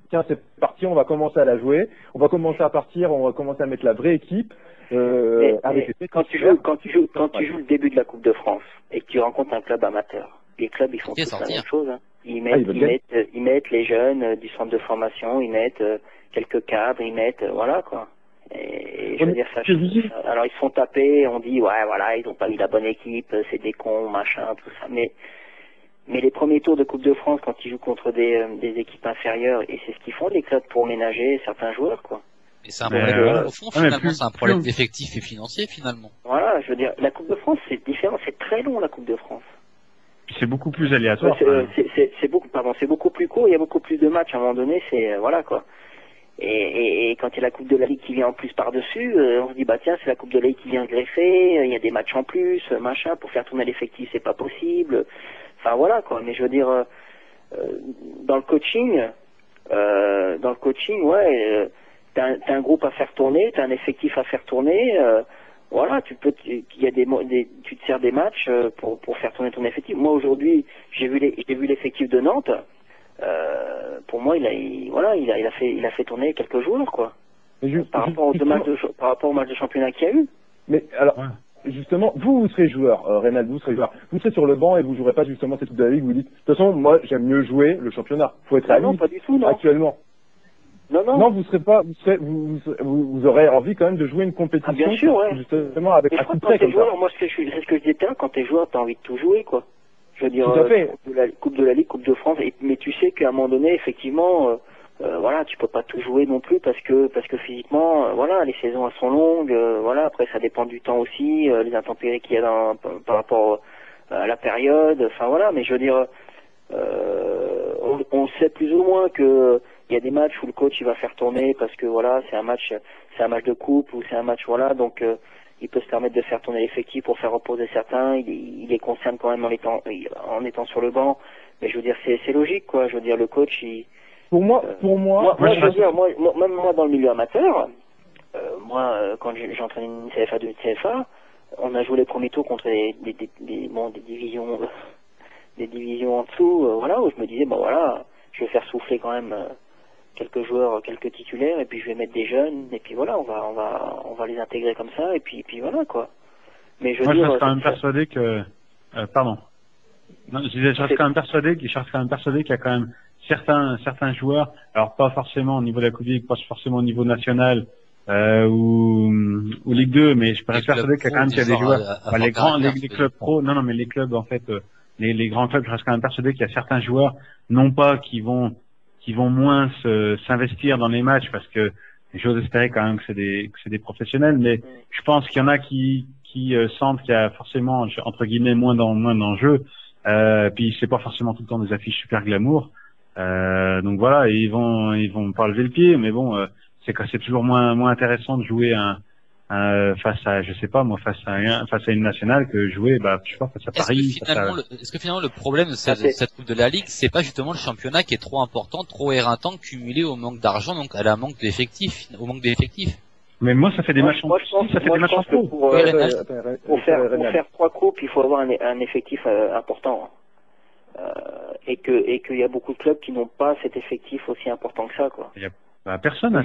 tiens, c'est parti, on va commencer à la jouer, on va commencer à partir, on va commencer à mettre la vraie équipe. Quand tu joues le début de la Coupe de France et que tu rencontres un club amateur, les clubs ils font tous la même chose. Hein. Ils mettent les jeunes du centre de formation, ils mettent quelques cadres, ils mettent voilà quoi. Et je veux dire ça. Alors ils se font taper, on dit ouais voilà ils ont pas eu la bonne équipe, c'est des cons machin tout ça. Mais les premiers tours de Coupe de France quand ils jouent contre des équipes inférieures, et c'est ce qu'ils font les clubs pour ménager certains joueurs quoi. Et c'est un problème, au fond, finalement, c'est un problème d'effectifs et financier, finalement. Voilà, je veux dire, la Coupe de France, c'est différent, c'est très long, la Coupe de France. C'est beaucoup plus aléatoire. C'est beaucoup plus court, il y a beaucoup plus de matchs, à un moment donné, voilà, quoi. Et quand il y a la Coupe de la Ligue qui vient en plus par-dessus, on se dit, bah tiens, c'est la Coupe de la Ligue qui vient greffer, il y a des matchs en plus, machin, pour faire tourner l'effectif, c'est pas possible. Enfin, voilà, quoi. Mais je veux dire, dans le coaching, ouais, t'as un groupe à faire tourner, t'as un effectif à faire tourner, voilà, tu te sers des matchs pour faire tourner ton effectif. Moi aujourd'hui, j'ai vu l'effectif de Nantes. Pour moi, il a fait tourner quelques joueurs quoi. Par rapport au match de championnat qu'il y a eu. Mais alors, justement, vous serez joueur, Reynald, vous serez joueur. Vous serez sur le banc et vous jouerez pas justement cette Coupe de la Ligue. Vous dites, de toute façon, moi, j'aime mieux jouer le championnat. Faut être non, pas du tout, non. Actuellement. Non, vous aurez envie quand même de jouer une compétition. Bien sûr, ouais. Justement, avec un coup de près comme ça. Moi, c'est ce que je disais, quand t'es joueur, t'as envie de tout jouer, quoi. Je veux dire, Coupe de la Ligue, Coupe de France, mais tu sais qu'à un moment donné, effectivement, voilà, tu peux pas tout jouer non plus parce que physiquement, voilà, les saisons elles sont longues, voilà, après ça dépend du temps aussi, les intempéries qu'il y a par rapport à la période, enfin voilà, mais je veux dire, on sait plus ou moins que il y a des matchs où le coach il va faire tourner parce que voilà c'est un match de coupe ou c'est un match voilà donc il peut se permettre de faire tourner l'effectif pour faire reposer certains, il les concerne quand même en étant sur le banc, mais je veux dire c'est logique quoi, je veux dire le coach pour moi je veux dire même moi dans le milieu amateur, quand j'ai entraîné une CFA de CFA, on a joué les premiers tours contre des divisions en dessous, voilà où je me disais bon voilà je vais faire souffler quand même quelques joueurs, quelques titulaires, et puis je vais mettre des jeunes, et puis voilà, on va les intégrer comme ça, et puis voilà quoi. Mais je reste quand même persuadé que, pardon. Non, je reste quand même persuadé qu'il y a quand même certains joueurs, alors pas forcément au niveau de la Coupe de Ligue, pas forcément au niveau national, ou Ligue 2, mais je reste persuadé qu'il y a des joueurs, les clubs pro, non, mais les clubs en fait, les grands clubs, je reste quand même persuadé qu'il y a certains joueurs, non pas qui vont moins s'investir dans les matchs parce que j'ose espérer quand même que c'est des professionnels, mais je pense qu'il y en a qui sentent qu'il y a forcément entre guillemets moins d'enjeux, puis c'est pas forcément tout le temps des affiches super glamour, donc voilà, et ils vont pas lever le pied, mais bon, c'est toujours moins intéressant de jouer face à, je sais pas moi, face à une nationale que jouer, je sais pas, face à Paris. Est-ce que finalement le problème de cette Coupe de la Ligue, c'est pas justement le championnat qui est trop important, trop éreintant, cumulé au manque d'argent, donc à la manque d'effectifs, au manque d'effectifs? Mais moi, ça fait des matchs en trop. Pour faire 3 coupes, il faut avoir un effectif important. Et qu'il y a beaucoup de clubs qui n'ont pas cet effectif aussi important que ça, quoi. Personne n'a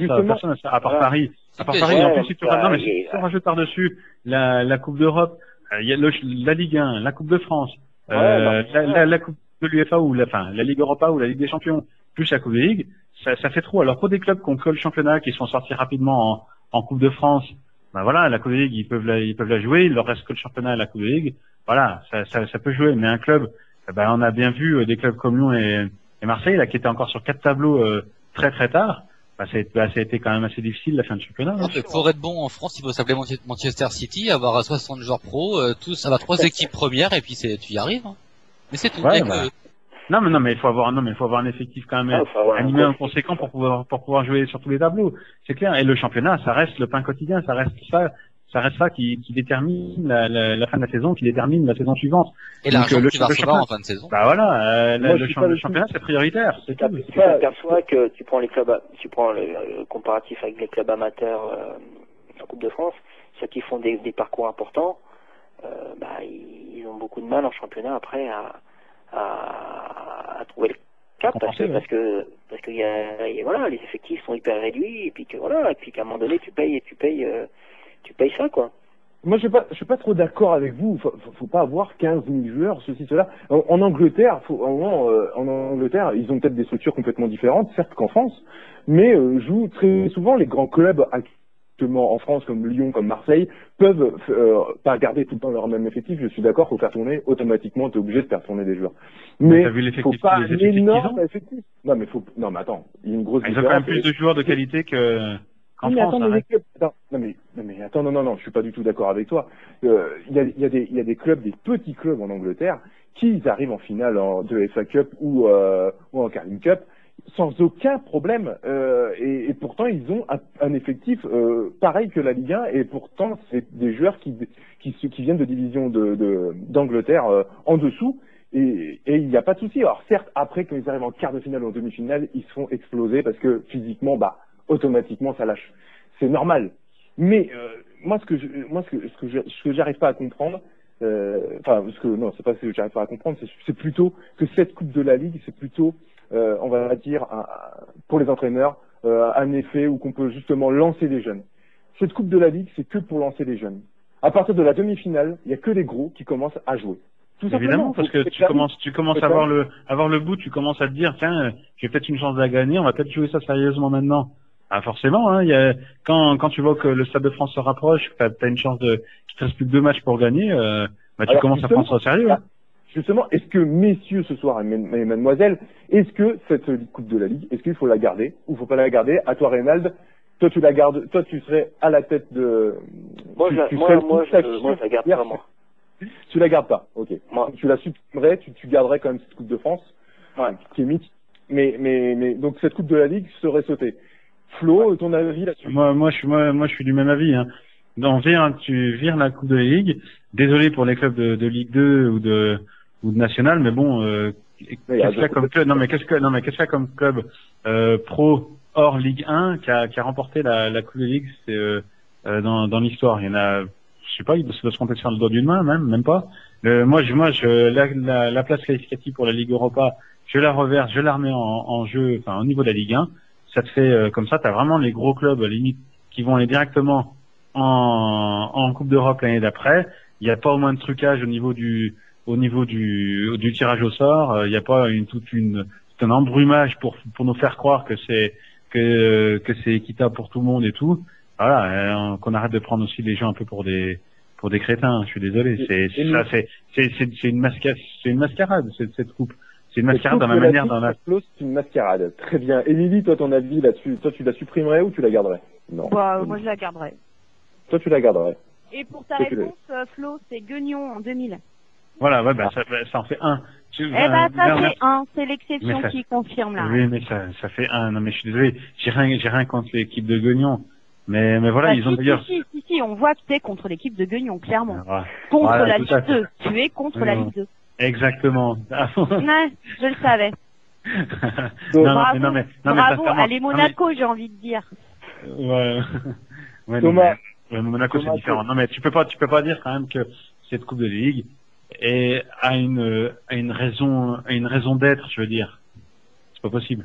ça, à part Paris. En plus, si tu rajoutes par-dessus la Coupe d'Europe, il y a la Ligue 1, la Coupe de France, la Coupe de l'UEFA ou la Ligue Europa ou la Ligue des Champions, plus la Coupe de Ligue, ça fait trop. Alors pour des clubs qui ont que le championnat, qui sont sortis rapidement en Coupe de France, voilà, la Coupe de Ligue, ils peuvent la jouer, il leur reste que le championnat et la Coupe de Ligue. Voilà, ça peut jouer. Mais un club, on a bien vu des clubs comme Lyon et Marseille, là, qui étaient encore sur 4 tableaux très très tard. Ça a été quand même assez difficile la fin de championnat. Pour être bon en France, il faut s'appeler Manchester City, avoir 60 joueurs pro, tous avoir 3 équipes premières, et puis tu y arrives. Hein. Mais c'est tout. Non, mais il faut avoir un effectif quand même animé en conséquent pour pouvoir jouer sur tous les tableaux. C'est clair. Et le championnat, ça reste le pain quotidien, ça reste ça ça reste ça qui détermine la fin de la saison, qui détermine la saison suivante. Et l'argent que tu vas recevoir championnat en fin de saison. Bah voilà, Moi, le championnat c'est prioritaire. C'est tout. Tu t'aperçois que tu prends le comparatif avec les clubs amateurs en Coupe de France, ceux qui font des parcours importants, ils ont beaucoup de mal en championnat après à trouver le cap parce que voilà, les effectifs sont hyper réduits et puis qu'à un moment donné tu payes ça quoi. Moi, je suis pas trop d'accord avec vous. Faut pas avoir 15 000 joueurs, ceci, cela. En Angleterre, en Angleterre, ils ont peut-être des structures complètement différentes, certes qu'en France, mais jouent très souvent les grands clubs actuellement en France, comme Lyon, comme Marseille, peuvent pas garder tout le temps leur même effectif. Je suis d'accord, faut faire tourner automatiquement, t'es obligé de faire tourner des joueurs. Mais faut pas un énorme effectif. Non, mais attends, il y a une grosse différence. Ils ont quand même plus de joueurs de qualité qu'en France. Non, je suis pas du tout d'accord avec toi. Il y a des clubs, des petits clubs en Angleterre, qui arrivent en finale de FA Cup ou en Carling Cup sans aucun problème. Et pourtant, ils ont un effectif pareil que la Ligue 1, et pourtant, c'est des joueurs qui viennent de division d'Angleterre en dessous. Et il n'y a pas de souci. Alors certes, après, quand ils arrivent en quart de finale ou en demi-finale, ils se font exploser parce que physiquement, automatiquement, ça lâche. C'est normal. Mais moi, ce que j'arrive pas à comprendre, c'est pas ce que j'arrive pas à comprendre, c'est plutôt que cette Coupe de la Ligue, c'est plutôt, on va dire, pour les entraîneurs, un effet où qu'on peut justement lancer les jeunes. Cette Coupe de la Ligue, c'est que pour lancer les jeunes. À partir de la demi-finale, il y a que les gros qui commencent à jouer. Tout évidemment, parce que tu commences à avoir le bout, tu commences à te dire, tiens, j'ai peut-être une chance de la gagner, on va peut-être jouer ça sérieusement maintenant. Ah, forcément, hein, quand tu vois que le Stade de France se rapproche, que t'as une chance qu'il te reste plus que 2 matchs pour gagner, tu commences à prendre ça au sérieux. Hein. Justement, est-ce que messieurs ce soir et mademoiselles, est-ce que cette Coupe de la Ligue, est-ce qu'il faut la garder ou faut pas la garder? À toi, Reynald, toi tu la gardes, toi tu serais à la tête de. Moi, je la garde pas, moi. Tu la gardes pas, ok. Moi, tu la supprimerais, tu garderais quand même cette Coupe de France, qui est mythique. Mais donc cette Coupe de la Ligue serait sautée. Flo, ton avis là-dessus? Moi, je suis du même avis. Hein. Tu vires la Coupe de la Ligue. Désolé pour les clubs de Ligue 2 ou de National, mais bon, qu'est-ce qu'il y a comme club? Qu'est-ce qu'il y a comme club pro hors Ligue 1 qui a remporté la Coupe de la Ligue? C'est dans l'histoire. Il y en a, je sais pas, il doit se compter sur le doigt d'une main, même pas. La place qualificative pour la Ligue Europa, je la reverse, je la remets en jeu, au niveau de la Ligue 1. Ça te fait comme ça, t'as vraiment les gros clubs limite qui vont aller directement en Coupe d'Europe l'année d'après. Il n'y a pas au moins de trucage au niveau du tirage au sort. Il n'y a pas tout un embrumage pour nous faire croire que c'est équitable pour tout le monde et tout. Voilà, qu'on arrête de prendre aussi les gens un peu pour des crétins. Je suis désolé. C'est une mascarade cette coupe. C'est une mascarade dans la manière C'est une mascarade. Très bien. Émilie, toi, ton avis là-dessus, toi, tu la supprimerais ou tu la garderais? Non. Moi, je la garderais. Toi, tu la garderais. Et pour ta réponse, Flo, c'est Guignon en 2000. Voilà, ça en fait un. Ça fait un. C'est l'exception qui confirme là. Oui, mais ça fait un. Non, mais je suis désolé. J'ai rien contre l'équipe de Guignon. Mais voilà, ils ont d'ailleurs. Si, on voit que tu es contre l'équipe de Guignon, clairement. Contre la Ligue 2. Tu es contre la Ligue 2. Exactement. Ouais, je le savais. Bravo, allez Monaco, j'ai envie de dire. Ouais, Thomas. Monaco c'est différent. Non mais tu peux pas dire quand même que cette Coupe de Ligue a une raison d'être, je veux dire. C'est pas possible.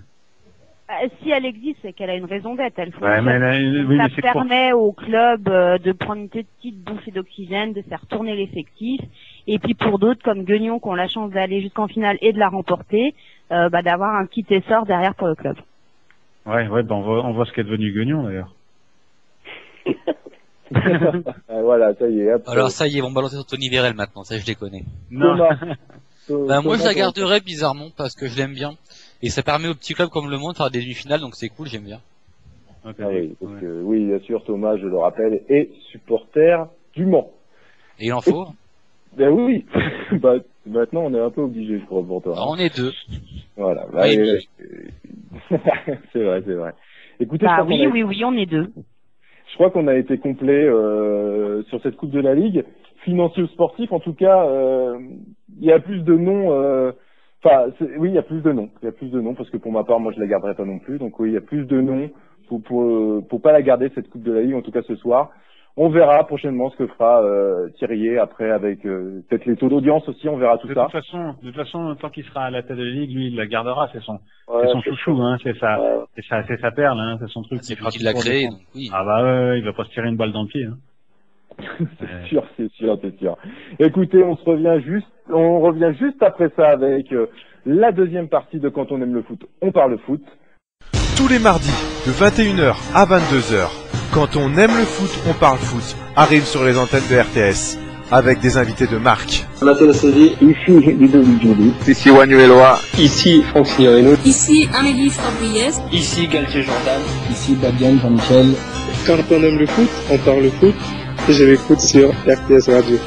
Si elle existe, c'est qu'elle a une raison d'être. Elle ça permet au club de prendre une petite bouffée d'oxygène, de faire tourner l'effectif. Et puis pour d'autres, comme Guignon, qui ont la chance d'aller jusqu'en finale et de la remporter, d'avoir un petit essor derrière pour le club. Ouais, on voit ce qu'est devenu Guignon d'ailleurs. Voilà, ça y est. Alors ça y est, ils vont balancer sur Tony Vérel maintenant, ça je les connais. Non. Moi je la garderais bizarrement parce que je l'aime bien. Et ça permet aux petits clubs comme Le Monde de faire des demi-finales, donc c'est cool, j'aime bien. Oui, bien sûr, Thomas, je le rappelle, est supporter du Mans. Et il en faut. Ben oui, maintenant on est un peu obligé, je crois, pour toi. On est deux. Voilà. C'est vrai. Écoutez, oui, on est deux. crois qu'on a été complet sur cette Coupe de la Ligue. Financier ou sportif, en tout cas, il y a plus de noms. Enfin, oui, il y a plus de noms. Il y a plus de noms parce que pour ma part, moi, je la garderai pas non plus. Donc oui, il y a plus de noms pour pas la garder cette Coupe de la Ligue, en tout cas ce soir. On verra prochainement ce que fera Thierry après avec peut-être les taux d'audience aussi. On verra tout ça. De toute façon, tant qu'il sera à la tête de la Ligue, lui, il la gardera. C'est son chouchou, sûr. hein. C'est sa perle, hein. C'est son truc. C'est lui qui l'a créé, donc oui. Ah bah ouais, il va pas se tirer une balle dans le pied, hein. C'est sûr. Écoutez, on revient juste après ça avec la deuxième partie de Quand on aime le foot, on parle foot. Tous les mardis, de 21h à 22h, Quand on aime le foot, on parle foot, arrive sur les antennes de RTS, avec des invités de marque. Mathieu Sévi, ici Ludovic Joly. Ici Wagner Eloi. Ici Franck Signorino. Ici Amélie Fabriès. Ici Galtier Jordan. Ici Babiane Jean-Michel. Quand on aime le foot, on parle le foot. Et je l'écoute sur RTS Radio.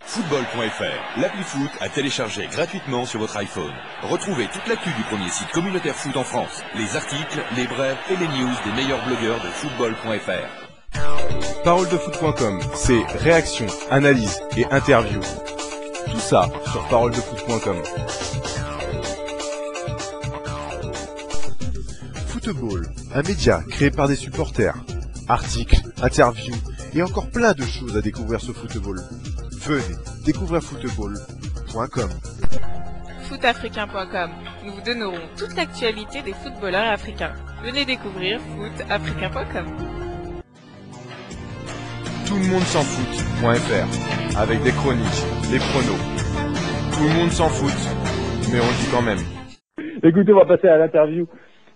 Football.fr, l'appli foot à télécharger gratuitement sur votre iPhone. Retrouvez toute l'actu du premier site communautaire foot en France, les articles, les brèves et les news des meilleurs blogueurs de Football.fr. Paroledefoot.com, c'est réaction, analyse et interview. Tout ça sur paroledefoot.com. Football, un média créé par des supporters. Articles, interviews et encore plein de choses à découvrir sur Football. Venez découvrir football.com. Footafricain.com. Nous vous donnerons toute l'actualité des footballeurs africains. Venez découvrir footafricain.com. Tout le monde s'en fout.fr avec des chroniques, des pronos. Tout le monde s'en fout, mais on le dit quand même. Écoutez, on va passer à l'interview.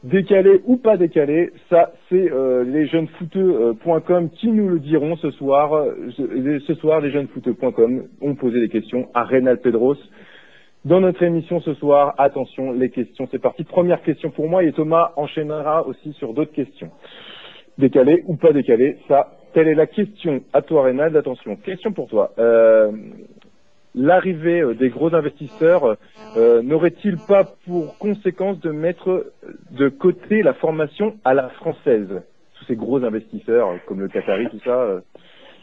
Décalé ou pas décalé, ça c'est lesjeunesfooteux.com qui nous le diront ce soir. Ce soir, lesjeunesfooteux.com ont posé des questions à Reynald Pedros. Dans notre émission ce soir, attention, les questions, c'est parti. Première question pour moi et Thomas enchaînera aussi sur d'autres questions. Décalé ou pas décalé, ça, telle est la question. À toi Reynald, attention, question pour toi. L'arrivée des gros investisseurs n'aurait-il pas pour conséquence de mettre de côté la formation à la française? Tous ces gros investisseurs comme le Qatari, tout ça.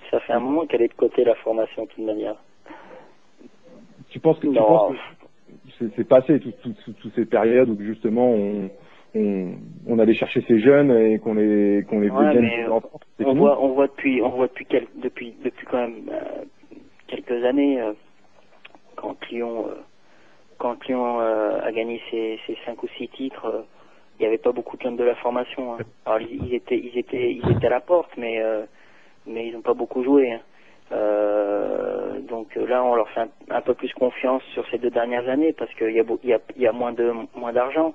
Ça fait un moment qu'elle est de côté la formation de toute manière. Tu penses que c'est passé toutes ces périodes où justement on allait chercher ces jeunes et qu'on les faisait on voit depuis quand même quelques années. Quand Lyon a gagné ses 5 ou 6 titres, il n'y avait pas beaucoup de jeunes de la formation. Hein. Alors ils étaient à la porte, mais ils n'ont pas beaucoup joué. Hein. Donc là, on leur fait un peu plus confiance sur ces 2 dernières années parce qu'il y a moins d'argent.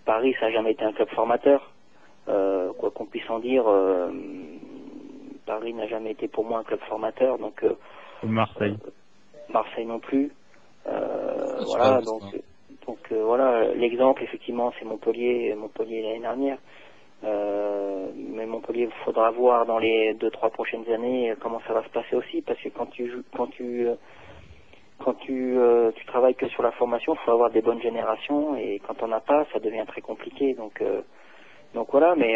Paris, ça n'a jamais été un club formateur. Quoi qu'on puisse en dire, Paris n'a jamais été pour moi un club formateur. Donc Marseille. Marseille non plus. Voilà, donc voilà, l'exemple effectivement c'est Montpellier l'année dernière. Mais Montpellier, il faudra voir dans les 2-3 prochaines années comment ça va se passer aussi, parce que quand tu travailles que sur la formation, il faut avoir des bonnes générations, et quand on n'a pas, ça devient très compliqué. Donc voilà, mais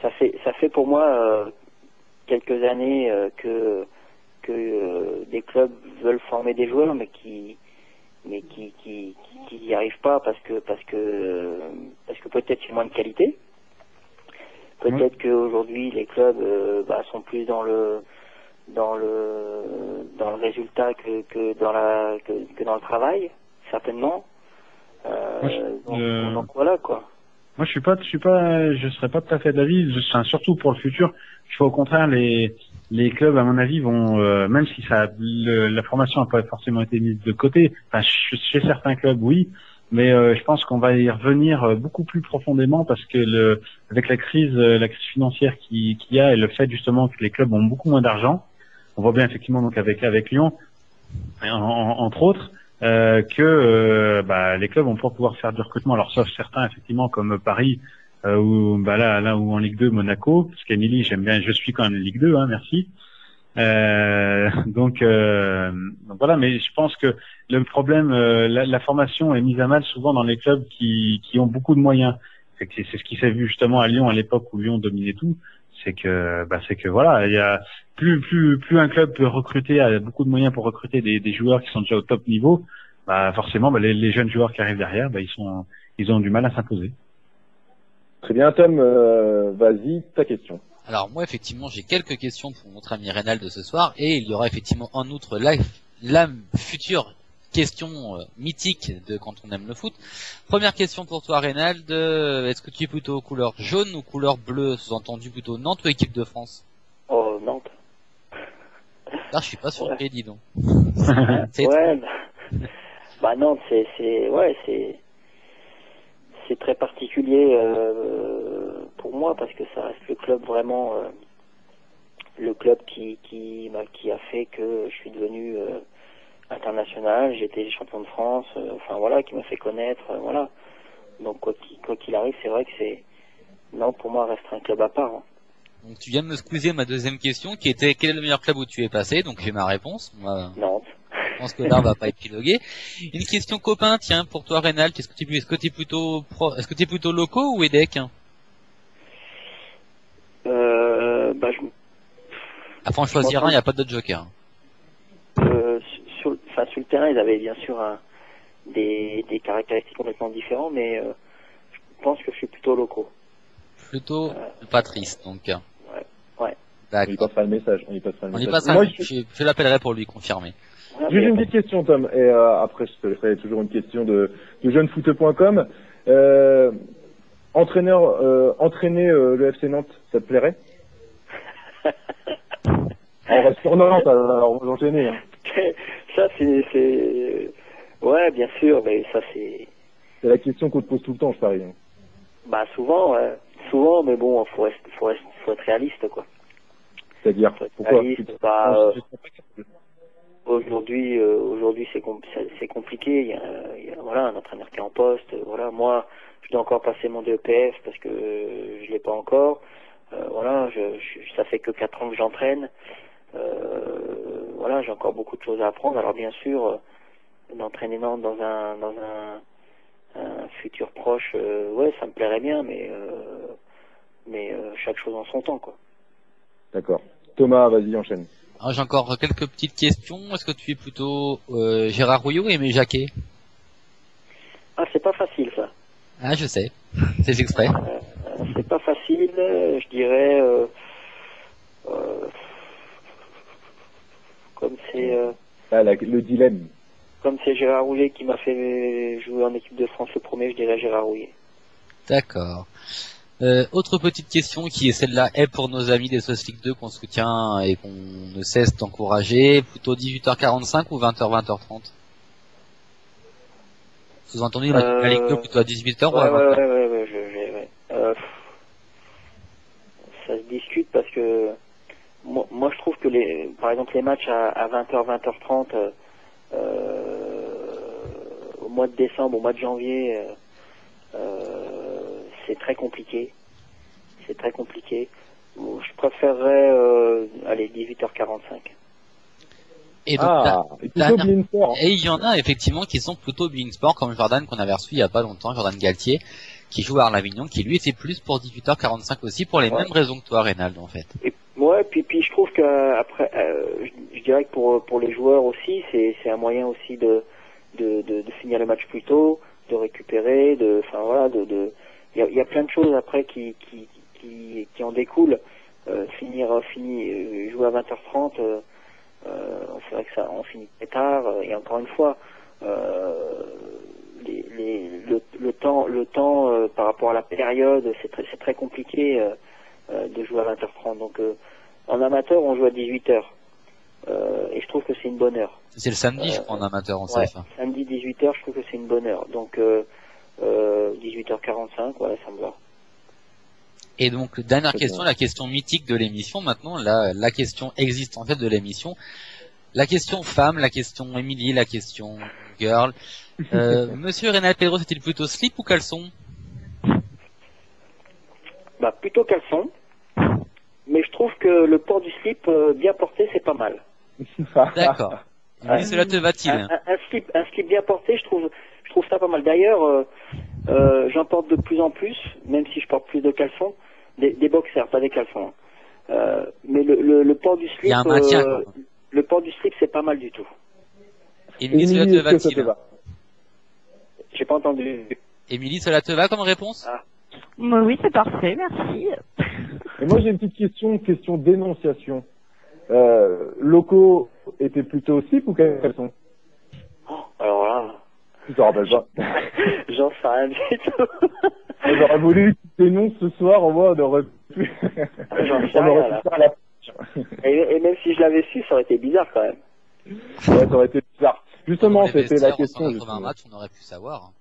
ça fait pour moi quelques années que des clubs veulent former des joueurs mais qui n'y arrivent pas parce que peut-être il y a moins de qualité. Peut-être qu'aujourd'hui les clubs sont plus dans le résultat que dans le travail, certainement. Donc voilà quoi. Moi je serais pas tout à fait de l'avis, surtout pour le futur. Je vois au contraire les clubs, à mon avis, vont, même si la formation n'a pas forcément été mise de côté, enfin, chez certains clubs, oui, mais je pense qu'on va y revenir beaucoup plus profondément parce que avec la crise financière qu'il y a et le fait justement que les clubs ont beaucoup moins d'argent, on voit bien effectivement donc avec Lyon, entre autres, que les clubs vont pas pouvoir faire du recrutement. Alors sauf certains effectivement comme Paris. Où en Ligue 2 Monaco, parce qu'Emilie j'aime bien, je suis quand même Ligue 2, hein, merci. Donc voilà, mais je pense que le problème, la formation est mise à mal souvent dans les clubs qui ont beaucoup de moyens. c'est ce qui s'est vu justement à Lyon à l'époque où Lyon dominait tout. C'est que voilà, il y a plus un club peut recruter, a beaucoup de moyens pour recruter des joueurs qui sont déjà au top niveau. Forcément, les jeunes joueurs qui arrivent derrière, ils ont du mal à s'imposer. Très bien, Tom, vas-y, ta question. Alors moi, effectivement, j'ai quelques questions pour notre ami Reynald de ce soir, et il y aura effectivement en outre la future question mythique de quand on aime le foot. Première question pour toi, Reynald. Est-ce que tu es plutôt couleur jaune ou couleur bleue, sous-entendu plutôt Nantes ou équipe de France? Oh, Nantes. Là, je suis pas surpris, Ouais. dis donc. Ouais, Nantes, c'est très particulier pour moi parce que ça reste le club vraiment le club qui a fait que je suis devenu international, j'ai été champion de France, qui m'a fait connaître, voilà. Donc quoi qu'il arrive, c'est vrai que Nantes pour moi reste un club à part. Hein. Donc tu viens de me squeezer ma deuxième question qui était quel est le meilleur club où tu es passé, donc j'ai ma réponse. Nantes. Je pense que là on va pas épiloguer. Une question copain, tiens, pour toi Reynald, est-ce que tu es plutôt loco ou EDEC? Afin de choisir un, il n'y a pas d'autre joker. Sur le terrain, ils avaient bien sûr des caractéristiques complètement différentes, mais je pense que je suis plutôt locaux. Plutôt pas triste, donc. Ouais. D'accord. On y passera le message. Moi, je l'appellerai pour lui confirmer. J'ai une petite question, Tom, et après je te ferai toujours une question de jeunefoot.com. Entraîner le FC Nantes, ça te plairait? On reste sur Nantes, alors vous enchaînez. Hein. Ça c'est ouais, bien sûr, mais ça c'est la question qu'on te pose tout le temps, je parie. Hein. Souvent, mais bon, faut être réaliste, quoi. C'est-à-dire pourquoi? Aujourd'hui c'est compliqué. Il y a un entraîneur qui est en poste. Voilà, moi, je dois encore passer mon DEPF parce que je l'ai pas encore. Ça fait que 4 ans que j'entraîne. J'ai encore beaucoup de choses à apprendre. Alors bien sûr, d'entraîner Nantes dans un futur proche, ça me plairait bien, mais chaque chose en son temps, quoi. D'accord. Thomas, vas-y, enchaîne. Alors, j'ai encore quelques petites questions. Est-ce que tu es plutôt Gérard Rouillot ou Aimé Jacquet? Ah, c'est pas facile, ça. Ah, je sais. C'est exprès. C'est pas facile, je dirais. Comme c'est... le dilemme. Comme c'est Gérard Rouillet qui m'a fait jouer en équipe de France le premier, je dirais Gérard Rouillet. D'accord. Autre petite question qui est celle-là est pour nos amis des SOS Ligue 2 qu'on soutient et qu'on ne cesse d'encourager. Plutôt 18h45 ou 20h, 20h30? Sous-entendu, la Ligue 2 plutôt à 18h ou à 20h? Ouais. Ça se discute parce que moi je trouve que par exemple les matchs à 20h, 20h30 au mois de décembre, au mois de janvier, c'est très compliqué. Bon, je préférerais 18h45. Et donc, et il y en a effectivement qui sont plutôt Being Sport, comme Jordan qu'on avait reçu il y a pas longtemps, Jordan Galtier, qui joue à Arles-Avignon, qui lui était plus pour 18h45 aussi, pour les mêmes raisons que toi, Reynald, en fait. Puis je trouve que après, je dirais que pour les joueurs aussi, c'est un moyen aussi de finir le match plus tôt, de récupérer, il y a plein de choses après qui en découlent. Jouer à 20h30, c'est vrai que on finit très tard, et encore une fois, le temps par rapport à la période, c'est très compliqué de jouer à 20h30. Donc en amateur, on joue à 18h. Et je trouve que c'est une bonne heure. C'est le samedi, je crois, en amateur, en CFA. Samedi 18h, je trouve que c'est une bonne heure. Donc 18h45, voilà, ça me va. Et donc, dernière question, la question mythique de l'émission maintenant, la question existentielle de l'émission, la question femme, la question Emily, la question girl. Monsieur Reynald Pedro, c'est-il plutôt slip ou caleçon? Plutôt caleçon. Mais je trouve que le port du slip bien porté, c'est pas mal. D'accord. Mais cela te va-t-il? Un slip bien porté, je trouve ça pas mal. D'ailleurs, j'en porte de plus en plus, même si je porte plus de caleçons, des boxers, pas des caleçons. Mais le port du slip, Il y a un maintien, le port du slip, c'est pas mal du tout. Émilie, cela te va-t-il? J'ai pas entendu. Émilie, cela te va comme réponse? Oui, c'est parfait, merci. Et moi, j'ai une petite question dénonciation. Loco était plutôt slip ou caleçon? Alors là... Tu te rappelles pas? J'en sais rien du tout. J'aurais voulu que tu dénonces ce soir, en mode, on aurait pu... J'en sais rien, et même si je l'avais su, ça aurait été bizarre quand même. Ouais, ça aurait été bizarre. Justement, c'était la question. 180 matchs, on aurait pu savoir.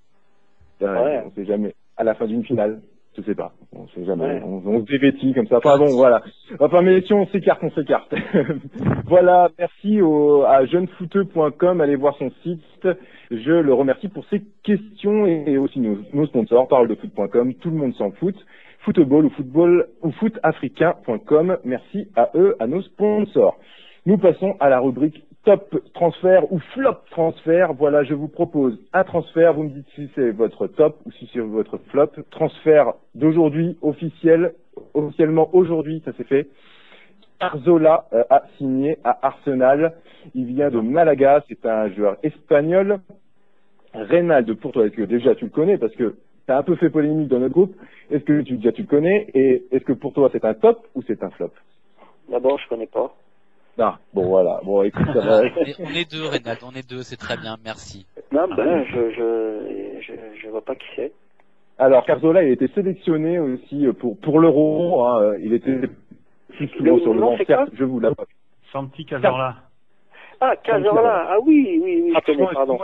Ouais. On sait jamais. À la fin d'une finale, je sais pas. On sait jamais. Ouais. On se dévêtit comme ça. Enfin bon, voilà. Enfin, mais si on s'écarte, on s'écarte. Voilà. Merci à jeunefooteux.com. Allez voir son site. Je le remercie pour ses questions et aussi nos sponsors. Parledefoot.com. Tout le monde s'en fout. Football ou footafricain.com. Merci à eux, à nos sponsors. Nous passons à la rubrique top transfert ou flop transfert. Voilà, je vous propose un transfert. Vous me dites si c'est votre top ou si c'est votre flop. Transfert d'aujourd'hui, officiellement aujourd'hui, ça s'est fait. Arzola a signé à Arsenal. Il vient de Malaga. C'est un joueur espagnol. Reynald pour toi, est-ce que déjà tu le connais? Parce que tu as un peu fait polémique dans notre groupe. Est-ce que tu le connais? Et est-ce que pour toi c'est un top ou c'est un flop? D'abord, je connais pas. Ah, bon voilà, bon écoute, ça va. On est deux, Reynald, on est deux, c'est très bien, merci. Non, je vois pas qui c'est. Alors, Cazorla, il a été sélectionné aussi pour l'Euro, hein, il était plus souvent sur le banc, certes, je vous l'avoue. Santi Cazorla. Ah, Cazorla, ah oui, je connais, pardon.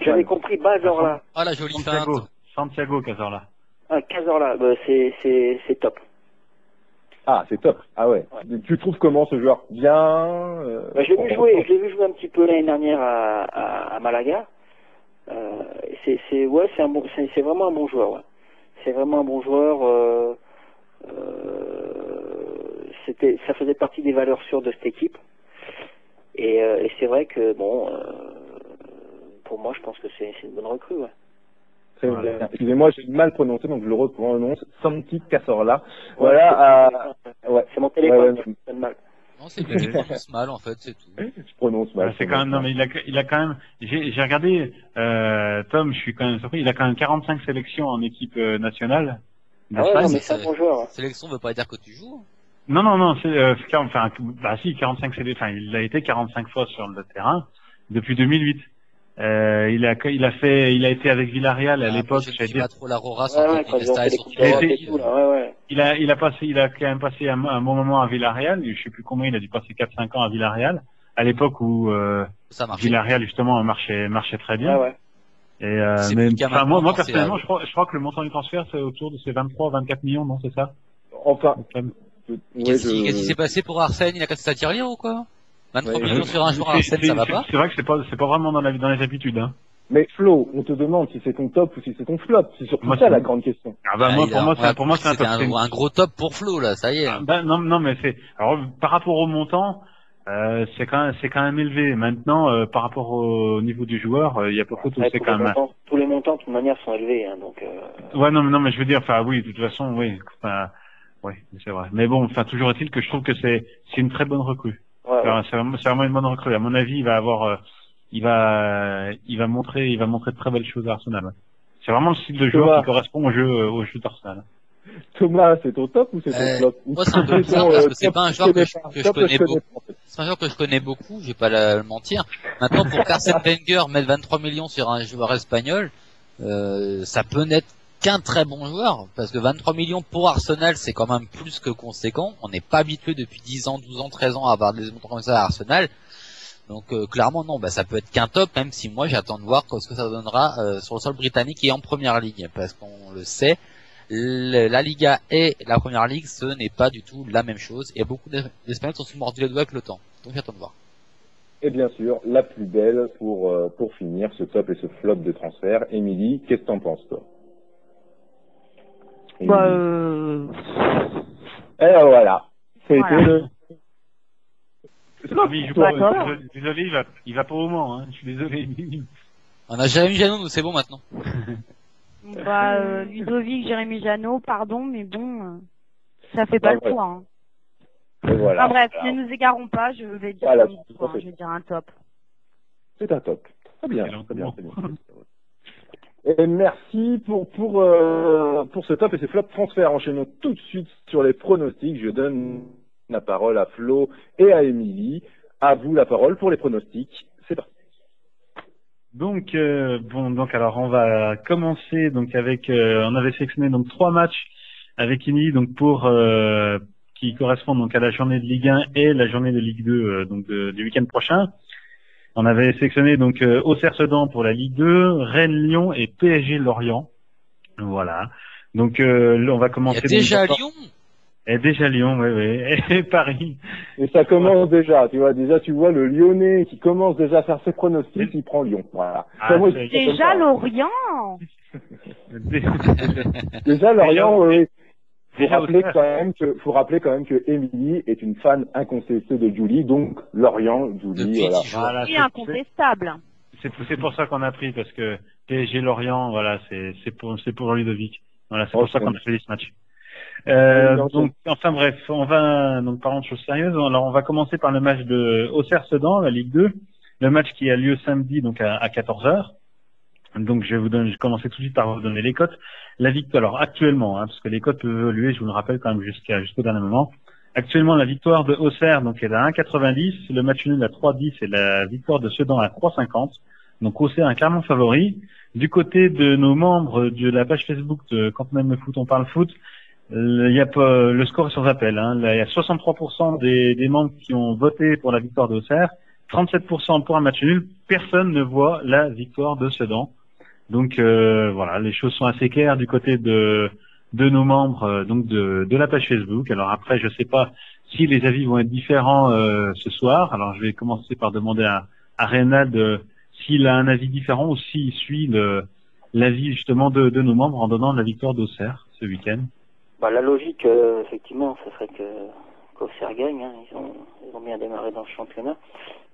J'avais compris Bazorla. Ah, la jolie Santiago Cazorla. Ah, Cazorla, c'est top. Ah, c'est top. Ah ouais. Tu trouves comment ce joueur? Bien. Je l'ai vu jouer un petit peu l'année dernière à Malaga. C'est vraiment un bon joueur. Ouais. C'est vraiment un bon joueur. Ça faisait partie des valeurs sûres de cette équipe. Et c'est vrai que pour moi, je pense que c'est une bonne recrue. Ouais. Très bien. Excusez-moi, j'ai mal prononcé, donc je le reprononce. Santi Cazorla. Voilà. Ouais. C'est mon téléphone. Ouais, mal. Non, c'est que je prononce mal en fait, c'est tout. Je prononce mal. C'est quand même, non mais il a quand même. J'ai regardé. Tom, je suis quand même surpris. Il a quand même 45 sélections en équipe nationale. Ah ouais, non, mais c'est un bon joueur. Sélection veut pas dire que tu joues. Non, c'est si 45 sélections. Enfin, il a été 45 fois sur le terrain depuis 2008. Il a été avec Villarreal à l'époque. Je pas trop la Rora il a quand même passé un bon moment à Villarreal. Je sais plus combien, il a dû passer 4-5 ans à Villarreal. À l'époque où Villarreal justement marchait très bien. Ouais. Et moi personnellement, je crois que le montant du transfert c'est autour de ces 23-24 millions, non, c'est ça? Enfin. Qu'est-ce qui s'est passé pour Arsène? Il a cassé sa tirelire ou quoi? 23 millions sur un joueur Arsène, ça va pas? C'est vrai que c'est pas vraiment dans les habitudes, hein. Mais Flo, on te demande si c'est ton top ou si c'est ton flop. C'est surtout ça la grande question. Ah bah pour moi c'est un top. Un gros top pour Flo là, ça y est. Non mais c'est alors par rapport au montant, c'est quand même élevé. Maintenant par rapport au niveau du joueur, il y a pas photo, c'est quand même. Tous les montants de toute manière sont élevés, hein, donc. Ouais non mais je veux dire, oui, de toute façon oui, oui c'est vrai. Mais bon, toujours est-il que je trouve que c'est une très bonne recrue. Ouais. C'est vraiment une bonne recrue. À mon avis, il va avoir, il va montrer de très belles choses à Arsenal. Ouais. C'est vraiment le style de joueur qui correspond au jeu d'Arsenal. Thomas, c'est ton top ou c'est ton flop? Moi, c'est un peu bizarre parce que c'est pas un joueur que je connais beaucoup. C'est un joueur que je connais beaucoup, je vais pas le mentir. Maintenant, pour qu'Arsène Wenger mette 23 millions sur un joueur espagnol, ça peut n'être qu'un très bon joueur, parce que 23 millions pour Arsenal, c'est quand même plus que conséquent. On n'est pas habitué depuis 10 ans, 12 ans, 13 ans à avoir des montants comme ça à Arsenal. Donc clairement non, ça peut être qu'un top, même si moi j'attends de voir ce que ça donnera sur le sol britannique et en première ligue, parce qu'on le sait, la Liga et la première ligue, ce n'est pas du tout la même chose, et beaucoup d'Espagnols sont mordus les doigts avec le temps. Donc j'attends de voir. Et bien sûr, la plus belle pour finir ce top et ce flop de transfert. Émilie, qu'est-ce que t'en penses toi? Alors voilà. Désolé, il va pas au Mans, hein. Je suis désolé. On a jamais eu Jeannot, nous c'est bon maintenant. Ludovic, Jérémy Janot, pardon, mais bon, ça fait pas le poids. Hein. Voilà. Enfin bref, ne nous égarons pas, je vais dire, je vais dire un top. C'est un top. Très bien, très bien. Et merci pour ce top et ces flop transferts. Enchaînons tout de suite sur les pronostics. Je donne la parole à Flo et à Émilie. À vous la parole pour les pronostics. C'est parti. Donc alors on va commencer donc avec on avait sélectionné donc 3 matchs avec Émilie donc pour qui correspondent donc à la journée de Ligue 1 et la journée de Ligue 2 du week-end prochain. On avait sélectionné donc Auxerre-Sedan pour la Ligue 2, Rennes-Lyon et PSG-Lorient. Voilà. Donc on va commencer. Il y a déjà Lyon. Et déjà Lyon, oui. Et Paris. Et ça commence déjà, tu vois. Déjà, tu vois le Lyonnais qui commence déjà à faire ses pronostics, il prend Lyon. Voilà. Déjà Lorient. Déjà Lorient, oui. Faut rappeler quand même que Émilie est une fan incontestée de Julie, donc Lorient, Julie, voilà. C'est incontestable. C'est pour ça qu'on a pris, parce que PSG Lorient, voilà, c'est pour Ludovic. Voilà, c'est pour ça qu'on a fait ce match. Donc, enfin bref, on va donc parlons de choses sérieuses. Alors, on va commencer par le match de Auxerre-Sedan, la Ligue 2, le match qui a lieu samedi donc à 14h. Donc je vais commencer tout de suite par vous donner les cotes. La victoire, alors actuellement, parce que les cotes peuvent évoluer, je vous le rappelle quand même jusqu'au dernier moment. Actuellement, la victoire de Auxerre donc est à 1,90, le match nul à 3,10 et la victoire de Sedan à 3,50. Donc Auxerre est clairement favori. Du côté de nos membres de la page Facebook de Quand on aime le foot, on parle foot, il y a pas, le score est sans appel. Là, il y a 63% des membres qui ont voté pour la victoire de Auxerre, 37% pour un match nul. Personne ne voit la victoire de Sedan. Donc voilà, les choses sont assez claires du côté de nos membres donc de la page Facebook. Alors après, je sais pas si les avis vont être différents ce soir. Alors je vais commencer par demander à Reynald s'il a un avis différent ou s'il suit l'avis justement de nos membres en donnant la victoire d'Auxerre ce week-end. Bah la logique effectivement, ce serait qu'Auxerre gagne. Hein. Ils ont bien démarré dans le championnat.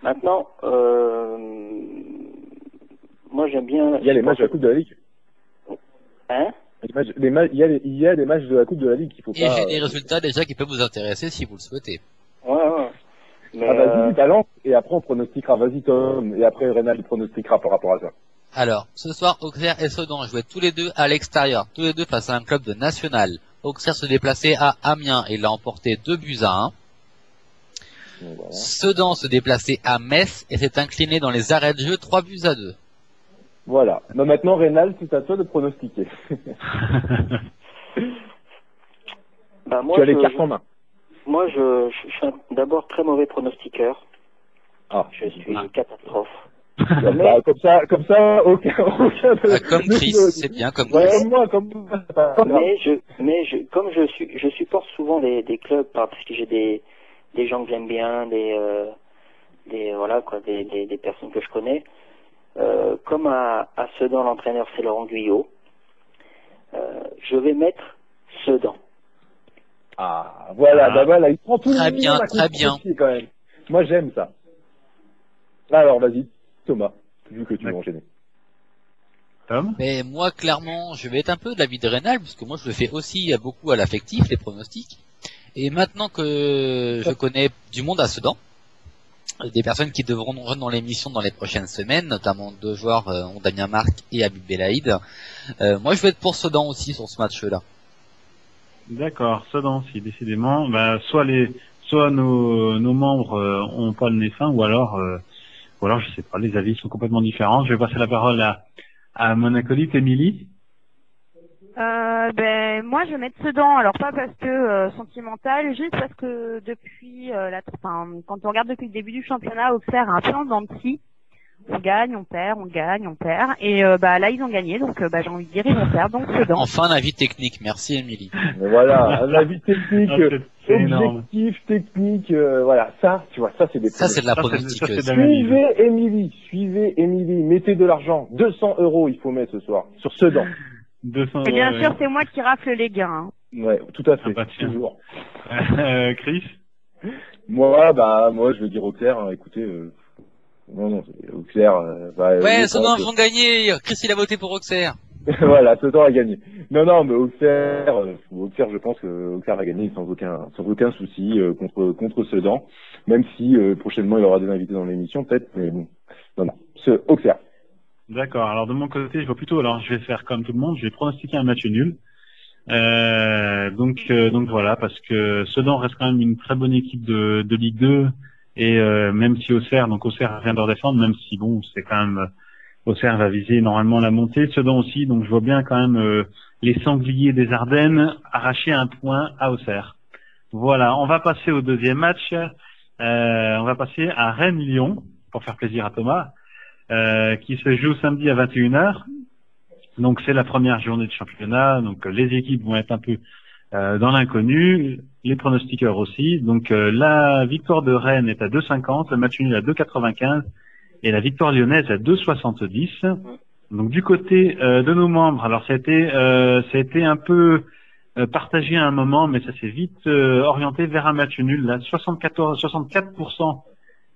Maintenant. Moi, j'aime bien. Il y a les matchs de la Coupe de la Ligue. Hein? Il y a des matchs de la Coupe de la Ligue qu'il faut pas. Et j'ai des résultats déjà qui peuvent vous intéresser si vous le souhaitez. Ouais. Mais vas-y, balance, et après on pronostiquera. Vas-y, Tom, et après Reynald pronostiquera par rapport à ça. Alors, ce soir, Auxerre et Sedan jouaient tous les deux à l'extérieur, tous les deux face à un club de national. Auxerre se déplaçait à Amiens et l'a emporté 2-1. Voilà. Sedan se déplaçait à Metz et s'est incliné dans les arrêts de jeu 3-2. Voilà. Mais maintenant, Reynald, c'est à toi de pronostiquer. Bah, moi, tu as les cartes en main. Moi, je suis d'abord très mauvais pronostiqueur. Ah. Je suis catastrophe. Bah, comme ça, aucun comme Chris, c'est bien comme Chris. Ouais, comme moi. Mais comme je supporte souvent des clubs parce que j'ai des gens que j'aime bien, des personnes que je connais. Comme à Sedan, l'entraîneur c'est Laurent Guyot, je vais mettre Sedan. Ah, voilà, bah voilà, il prend tout très bien, très bien. Quand même. Moi j'aime ça. Alors vas-y, Thomas, vu que tu veux enchaîner. Tom? Mais moi clairement, je vais être un peu de l'avis de Reynald, parce que moi je le fais aussi beaucoup à l'affectif, les pronostics. Et maintenant que je connais du monde à Sedan, des personnes qui devront nous rejoindre dans l'émission dans les prochaines semaines, notamment 2 joueurs, Damien Marc et Habib Belaïd. Moi, je vais être pour Sedan aussi sur ce match-là. D'accord, Sedan aussi, décidément. Bah, soit nos membres ont pas le nez fin, ou alors je sais pas, les avis sont complètement différents. Je vais passer la parole à mon acolyte Émilie. Moi je vais mettre Sedan, alors pas parce que sentimental, juste parce que depuis quand on regarde depuis le début du championnat, Auxerre a un peu en dents de scie. On gagne, on perd, on gagne, on perd, et là ils ont gagné, donc j'ai envie de dire ils vont perdre, donc Sedan. Enfin un avis technique, merci Émilie. Voilà, un avis technique, objectif, technique, voilà, ça, tu vois, ça c'est des. Ça c'est de la pronostiqueuse. Suivez Émilie, mettez de l'argent, 200 €, il faut mettre ce soir sur Sedan. 200 et bien sûr, c'est moi qui rafle les gains. Ouais, tout à fait, toujours. Chris? Moi, je vais dire Auxerre, écoutez, non, Auxerre, ouais, Sedan vont gagner, Chris il a voté pour Auxerre. Voilà, Sedan a gagné. Non, mais Auxerre, je pense que Auxerre va gagner sans aucun souci contre Sedan, même si prochainement il aura des invités dans l'émission peut-être, mais bon, non, Auxerre. D'accord. Alors de mon côté, je vais faire comme tout le monde, je vais pronostiquer un match nul. Donc voilà, parce que Sedan reste quand même une très bonne équipe de Ligue 2, et même si Auxerre vient de redescendre, même si bon, c'est quand même Auxerre va viser normalement la montée, Sedan aussi, donc je vois bien quand même les sangliers des Ardennes arracher un point à Auxerre. Voilà, on va passer au deuxième match. On va passer à Rennes-Lyon, pour faire plaisir à Thomas, qui se joue samedi à 21h. Donc c'est la première journée de championnat, donc les équipes vont être un peu dans l'inconnu, les pronostiqueurs aussi. Donc la victoire de Rennes est à 2,50, le match nul à 2,95 et la victoire lyonnaise à 2,70. Donc du côté de nos membres, alors ça a été un peu partagé à un moment, mais ça s'est vite orienté vers un match nul. Là, 64%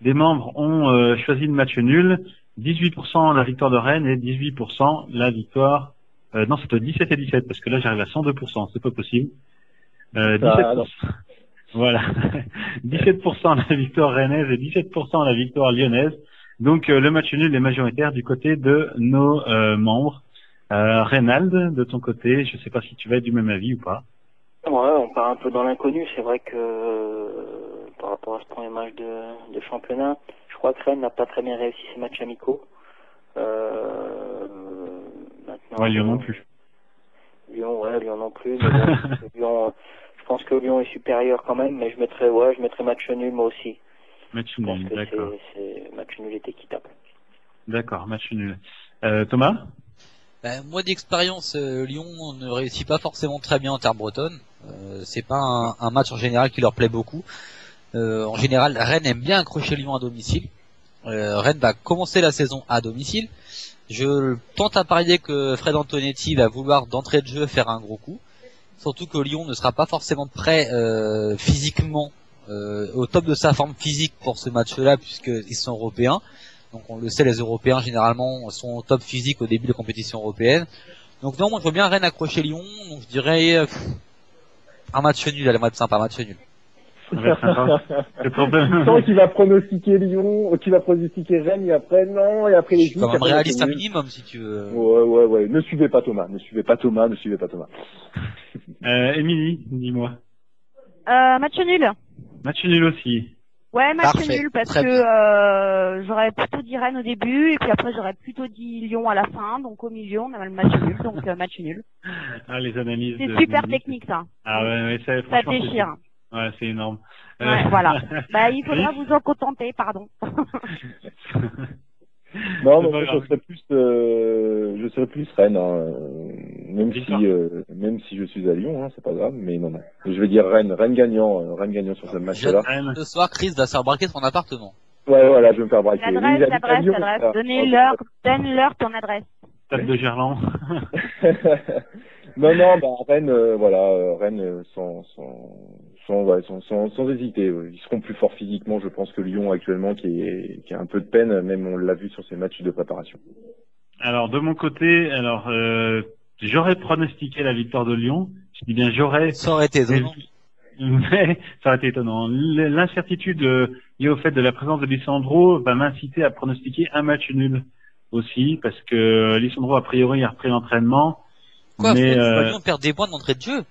des membres ont choisi le match nul, 18% la victoire de Rennes et 18% la victoire. Non, c'était 17 et 17 parce que là j'arrive à 102%, c'est pas possible. 17%. Voilà, 17% la victoire rennaise et 17% la victoire lyonnaise. Donc le match nul est majoritaire du côté de nos membres. Reynald, de ton côté, je sais pas si tu vas être du même avis ou pas. Ouais, on part un peu dans l'inconnu. C'est vrai que par rapport à ce premier match de championnat, je crois que Rennes n'a pas très bien réussi ses matchs amicaux. Maintenant, Ouais, Lyon non plus. Lyon non plus. Mais bon, Lyon, je pense que Lyon est supérieur quand même, mais je mettrais match nul moi aussi. Match nul, d'accord. Match nul est équitable. D'accord, match nul. Thomas? Moi d'expérience, Lyon ne réussit pas forcément très bien en terre bretonne. C'est pas un match en général qui leur plaît beaucoup. En général, Rennes aime bien accrocher Lyon à domicile. Rennes va commencer la saison à domicile. Je tente à parier que Fred Antonetti va vouloir d'entrée de jeu faire un gros coup. Surtout que Lyon ne sera pas forcément prêt physiquement au top de sa forme physique pour ce match-là, puisqu'ils sont européens. Donc on le sait, les Européens généralement sont au top physique au début de la compétition européenne. Donc non, moi je vois bien Rennes accrocher Lyon, donc je dirais un match nul, allez, moi de simple, un match nul. Le problème. Tant qu'il va pronostiquer Lyon, qu'il va pronostiquer Rennes, et après non, et après les Juifs. Quand même réaliste un minimum si tu veux. Ouais. Ne suivez pas Thomas. Émilie, dis-moi. Match nul. Match nul aussi. Ouais, match Parfait. nul parce que j'aurais plutôt dit Rennes au début et puis après j'aurais plutôt dit Lyon à la fin. Donc au milieu on a le match nul, donc match nul. Ah, les analyses. C'est super technique ça. Ah ouais, ça déchire. Ouais, c'est énorme. Ouais, voilà. Il faudra vous en contenter, pardon. Non, mais je serais plus Rennes, hein. Même si je suis à Lyon, hein, c'est pas grave, mais non. Je vais dire Rennes gagnant sur ce match-là. Ce soir, Chris va se faire braquer son appartement. Ouais, voilà, je vais me faire braquer. L'adresse. Donne-leur ton adresse. Stade de Gerland. Non, Rennes, Rennes sans hésiter. Ils seront plus forts physiquement, je pense, que Lyon actuellement, qui a un peu de peine, même on l'a vu sur ces matchs de préparation. Alors, de mon côté, j'aurais pronostiqué la victoire de Lyon. Je dis bien j'aurais. Ça aurait été étonnant. Mais ça aurait été étonnant. L'incertitude liée au fait de la présence de Lisandro va m'inciter à pronostiquer un match nul aussi, parce que Lisandro, a priori, a repris l'entraînement. Quoi, mais Lyon perd des points d'entrée de jeu.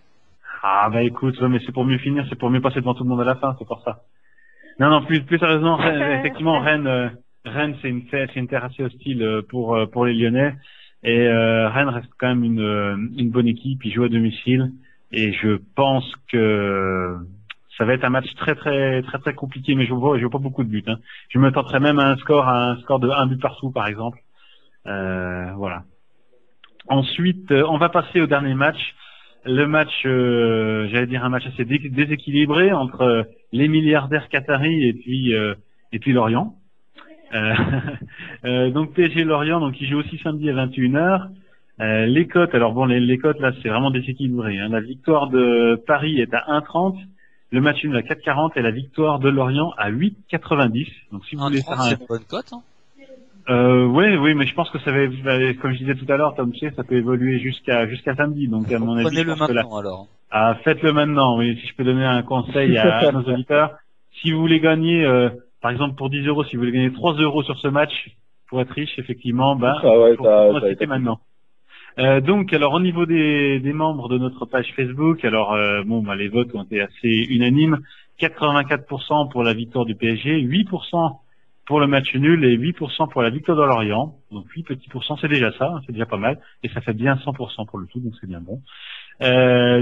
Ah bah écoute, mais c'est pour mieux finir, c'est pour mieux passer devant tout le monde à la fin, c'est pour ça. Non, plus sérieusement, effectivement, Rennes, c'est une terre assez hostile pour les Lyonnais, et Rennes reste quand même une bonne équipe, ils jouent à domicile, et je pense que ça va être un match très compliqué, mais je vois pas beaucoup de buts, hein. Je me tenterais même à un score de 1 but partout, par exemple. Voilà. Ensuite, on va passer au dernier match. Le match, j'allais dire un match assez déséquilibré entre les milliardaires qataris et puis Lorient. Donc PSG Lorient, donc qui joue aussi samedi à 21h. Les cotes, alors bon, les cotes là, c'est vraiment déséquilibré, hein. La victoire de Paris est à 1,30, le match nul à 4,40 et la victoire de Lorient à 8,90. Donc si vous voulez faire c'est une bonne cote, hein. Oui, mais je pense que ça va, comme je disais tout à l'heure, Tom, tu sais, ça peut évoluer jusqu'à samedi. Donc, à mon avis, Prenez-le maintenant, alors. Ah, faites-le maintenant, oui. Si je peux donner un conseil à nos auditeurs, si vous voulez gagner, par exemple, pour 10 €, si vous voulez gagner 3 € sur ce match, pour être riche, effectivement, faut citer maintenant. Donc, alors, au niveau des membres de notre page Facebook, alors, les votes ont été assez unanimes. 84% pour la victoire du PSG, 8% pour le match nul et 8% pour la victoire de Lorient. Donc 8 petits pourcents, c'est déjà ça, c'est déjà pas mal. Et ça fait bien 100% pour le tout, donc c'est bien bon.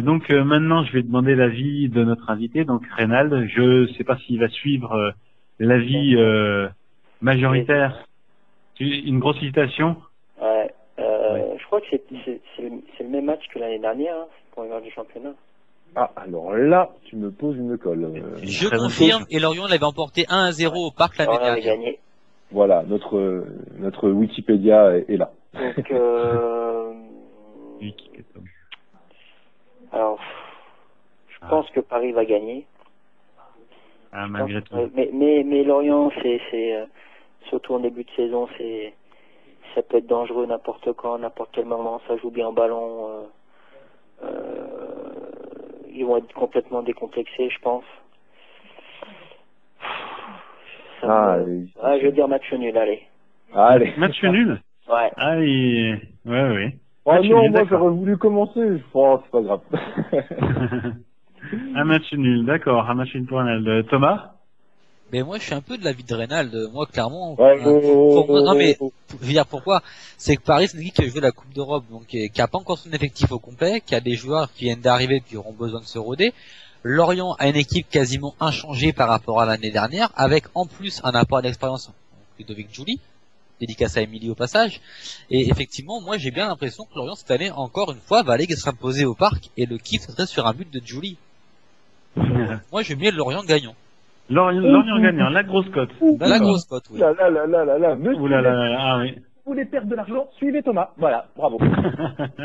Donc maintenant, je vais demander l'avis de notre invité, donc Reynald. Je sais pas s'il va suivre l'avis majoritaire. Une grosse hésitation. Ouais. Je crois que c'est le même match que l'année dernière, hein, pour les matchs du championnat. Ah, alors là, tu me poses une colle. Je confirme, et Lorient l'avait emporté 1-0 au Parc l'année dernière. Gagné. Voilà, notre Wikipédia est là. Donc, alors, je pense que Paris va gagner. Ah, malgré tout. Mais Lorient, c'est surtout en début de saison, ça peut être dangereux n'importe quand, n'importe quel moment. Ça joue bien en ballon. Ils vont être complètement décomplexés, je pense. Je veux dire match nul, allez. Allez. Match nul? Ouais. Allez. Ouais. Oh non, moi j'aurais voulu commencer. Oh, c'est pas grave. Un match nul, d'accord. Un match nul pour Reynald. Thomas? Mais moi, je suis un peu de l'avis de Reynald. Moi, clairement. Non, mais je veux dire pourquoi. C'est que Paris, c'est une équipe qui a joué la Coupe d'Europe, donc qui a pas encore son effectif au complet, qui a des joueurs qui viennent d'arriver, qui auront besoin de se roder. Lorient a une équipe quasiment inchangée par rapport à l'année dernière, avec en plus un apport d'expérience, Ludovic Giuli, dédicace à Émilie au passage. Et effectivement, moi, j'ai bien l'impression que Lorient cette année, encore une fois, va aller s'imposer au Parc, et le kiff serait sur un but de Giuli. Moi, je mets Lorient gagnant. Lorient gagnant, la grosse cote. La grosse cote, oui. Ah oui. Vous voulez perdre de l'argent, suivez Thomas. Voilà, bravo.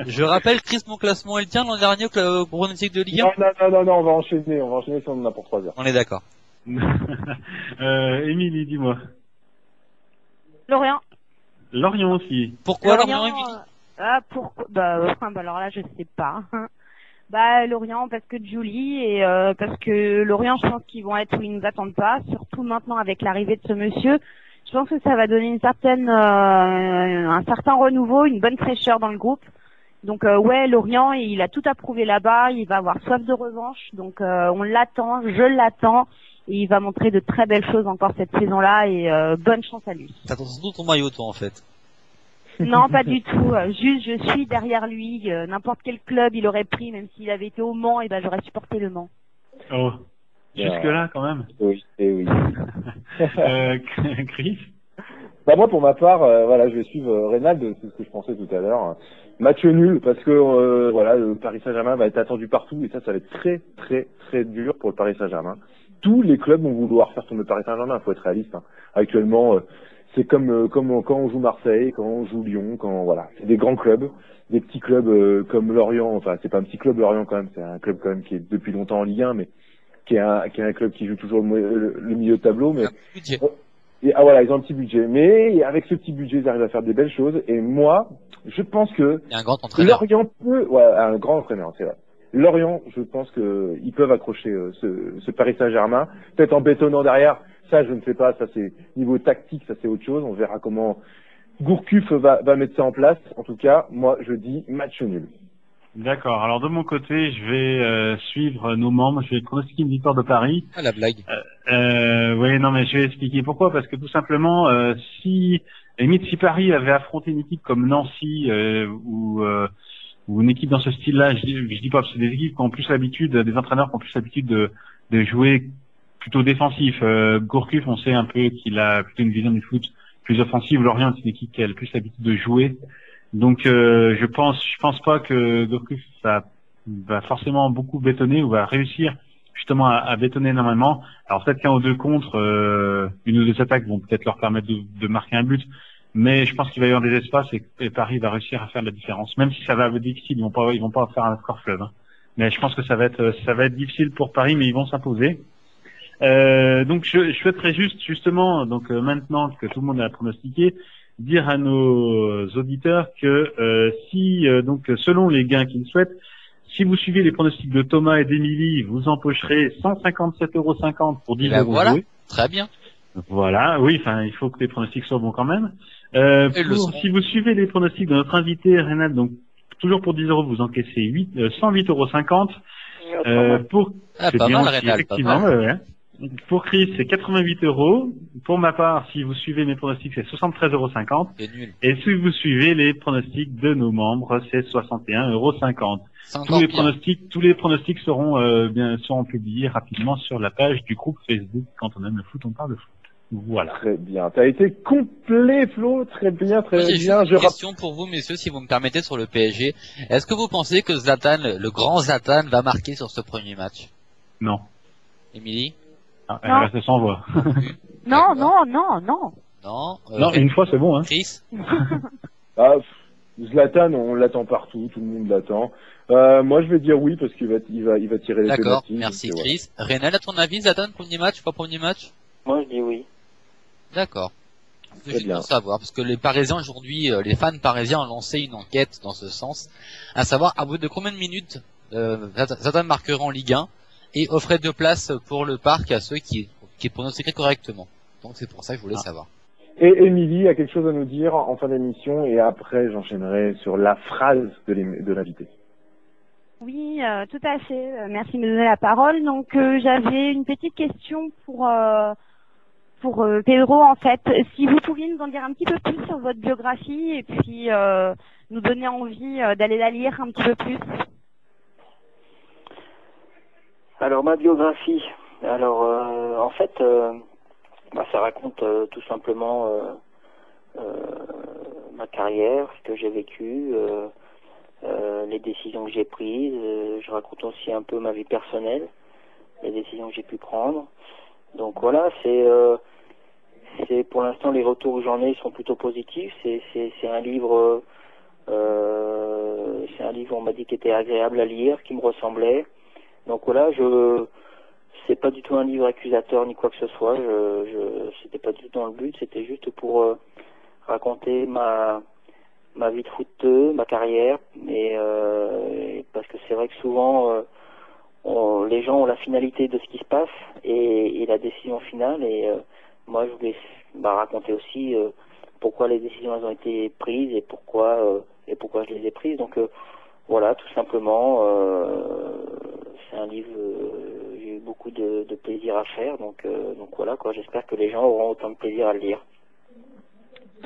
Je rappelle, Chris, mon classement est le tien l'an dernier au pronostic de Ligue 1. Non, on va enchaîner si on en a pour 3 heures. On est d'accord. Émilie, dis-moi. Lorient aussi. Pourquoi Lorient, Émilie? Alors là, je sais pas. Lorient parce que Giuli et parce que Lorient, je pense qu'ils vont être où ils nous attendent pas, surtout maintenant avec l'arrivée de ce monsieur. Je pense que ça va donner un certain renouveau, une bonne fraîcheur dans le groupe. Donc Lorient, il a tout à prouver là-bas, il va avoir soif de revanche. Donc on l'attend, je l'attends, et il va montrer de très belles choses encore cette saison-là et bonne chance à lui. T'attends surtout ton maillot, toi, en fait. Non, pas du tout. Juste, je suis derrière lui. N'importe quel club il aurait pris, même s'il avait été au Mans, et j'aurais supporté le Mans. Oh, jusque-là quand même. Oui. Chris? Moi, pour ma part, je vais suivre Reynald, c'est ce que je pensais tout à l'heure. Match nul, parce que le Paris Saint-Germain va être attendu partout, et ça va être très, très, très dur pour le Paris Saint-Germain. Tous les clubs vont vouloir faire tomber le Paris Saint-Germain, il faut être réaliste. Actuellement, c'est comme quand on joue Marseille, quand on joue Lyon, c'est des grands clubs, des petits clubs comme Lorient. Enfin, c'est pas un petit club Lorient quand même, c'est un club quand même qui est depuis longtemps en Ligue 1, mais qui est un club qui joue toujours le milieu de tableau. Mais ils ont un petit budget, mais avec ce petit budget, ils arrivent à faire des belles choses. Et moi, je pense que un grand entraîneur. Lorient peut, un grand entraîneur, c'est vrai. Lorient, je pense que ils peuvent accrocher ce Paris Saint-Germain, peut-être en bétonnant derrière. Ça, je ne sais pas. Ça, c'est niveau tactique, ça c'est autre chose. On verra comment Gourcuff va mettre ça en place. En tout cas, moi, je dis match nul. D'accord. Alors de mon côté, je vais suivre nos membres. Je vais pronostiquer une victoire de Paris. Ah, la blague. Mais je vais expliquer pourquoi. Parce que tout simplement, si Paris avait affronté une équipe comme Nancy ou une équipe dans ce style-là, je dis pas, parce que c'est des équipes qui ont plus l'habitude, des entraîneurs qui ont plus l'habitude de jouer plutôt défensif. Gourcuff, on sait un peu qu'il a plutôt une vision du foot plus offensive. Lorient, c'est une équipe qui a le plus l'habitude de jouer. Donc je pense pas que Gourcuff va forcément beaucoup bétonner ou va réussir justement à bétonner énormément. Alors peut-être qu'un ou deux contre, une ou deux attaques vont peut-être leur permettre de marquer un but, mais je pense qu'il va y avoir des espaces et Paris va réussir à faire la différence. Même si ça va être difficile, ils vont pas faire un score fleuve. Mais je pense que ça va être difficile pour Paris, mais ils vont s'imposer. Donc je souhaiterais justement, maintenant que tout le monde a pronostiqué, dire à nos auditeurs que si donc selon les gains qu'ils souhaitent, si vous suivez les pronostics de Thomas et d'Émilie, vous empocherez 157,50 € pour 10 € voilà, joués. très bien. Voilà, oui, enfin, il faut que les pronostics soient bons quand même. Si vous suivez les pronostics de notre invité Reynat, donc toujours pour 10 €, vous encaissez 108,50 €. C'est pas bien mal, aussi, Reynat, effectivement. pas mal. Ouais. Pour Chris, c'est 88 €. Pour ma part, si vous suivez mes pronostics, c'est 73,50 €. C'est nul. Et si vous suivez les pronostics de nos membres, c'est 61,50 €. Tous les pronostics seront publiés rapidement sur la page du groupe Facebook Quand on aime le foot, on parle de foot. Voilà. Très bien. T'as été complet, Flo. Très bien, très J'ai bien. une question pour vous, messieurs, si vous me permettez, sur le PSG. Est-ce que vous pensez que Zlatan, le grand Zlatan, va marquer sur ce premier match? Non. Émilie? Elle reste sans voix. Non. Non, une fois c'est bon, hein. Chris? Zlatan, on l'attend partout, tout le monde l'attend. Moi, je vais dire oui parce qu'il va tirer les pénaltys. D'accord, merci Chris. Reynal, à ton avis, Zlatan, premier match, pas premier match? Moi, je dis oui. D'accord. Je veux savoir, parce que les Parisiens aujourd'hui, les fans parisiens ont lancé une enquête dans ce sens, à savoir à bout de combien de minutes Zlatan marquera en Ligue 1 et offrait 2 places pour le parc à ceux qui pronostiqueraient correctement. Donc c'est pour ça que je voulais savoir. Et Émilie a quelque chose à nous dire en fin d'émission et après j'enchaînerai sur la phrase de l'invité. Oui, tout à fait. Merci de me donner la parole. Donc j'avais une petite question pour Pedro en fait. Si vous pouviez nous en dire un petit peu plus sur votre biographie et puis nous donner envie d'aller la lire un petit peu plus. Alors ma biographie, en fait, ça raconte tout simplement ma carrière, ce que j'ai vécu, les décisions que j'ai prises. Je raconte aussi un peu ma vie personnelle, les décisions que j'ai pu prendre. Donc voilà, c'est pour l'instant les retours que j'en ai sont plutôt positifs. C'est un livre, on m'a dit, qui était agréable à lire, qui me ressemblait. Donc voilà, c'est pas du tout un livre accusateur ni quoi que ce soit. C'était pas du tout dans le but. C'était juste pour raconter ma vie de footeux, ma carrière, et parce que c'est vrai que souvent les gens ont la finalité de ce qui se passe et la décision finale. Et moi, je voulais raconter aussi pourquoi les décisions elles ont été prises et pourquoi je les ai prises. Donc voilà, tout simplement. C'est un livre, j'ai eu beaucoup de plaisir à faire, donc voilà quoi. J'espère que les gens auront autant de plaisir à le lire.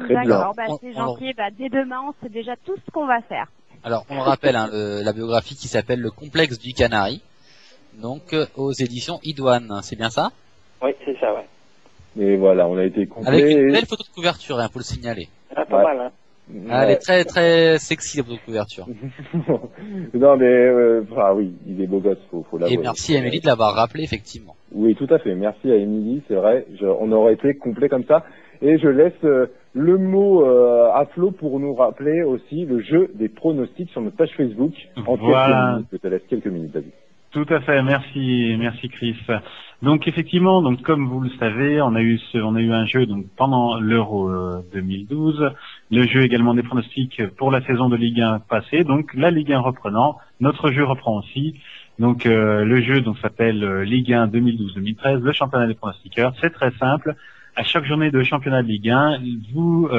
D'accord, c'est gentil. Dès demain, on sait déjà tout ce qu'on va faire. Alors, on le rappelle, la biographie qui s'appelle Le Complexe du Canari, donc aux éditions Idoine, c'est bien ça? Oui, c'est ça, ouais. Et voilà, on a été complet. Avec une belle photo de couverture, faut le signaler. Pas mal, hein. Elle est très très sexy la photo de couverture. Non mais oui, il est beau gosse, faut l'avouer. Et merci à Émilie de l'avoir rappelé effectivement. Oui, tout à fait. Merci à Émilie, c'est vrai. On aurait été complet comme ça. Et je laisse le mot à Flo pour nous rappeler aussi le jeu des pronostics sur notre page Facebook. En quelques minutes, je te laisse quelques minutes, David. Tout à fait, merci Chris. Donc effectivement, donc comme vous le savez, on a eu un jeu donc pendant l'Euro 2012, le jeu également des pronostics pour la saison de Ligue 1 passée. Donc la Ligue 1 reprenant, notre jeu reprend aussi. Donc le jeu donc s'appelle Ligue 1 2012-2013, le championnat des pronostiqueurs. C'est très simple. À chaque journée de championnat de Ligue 1, vous,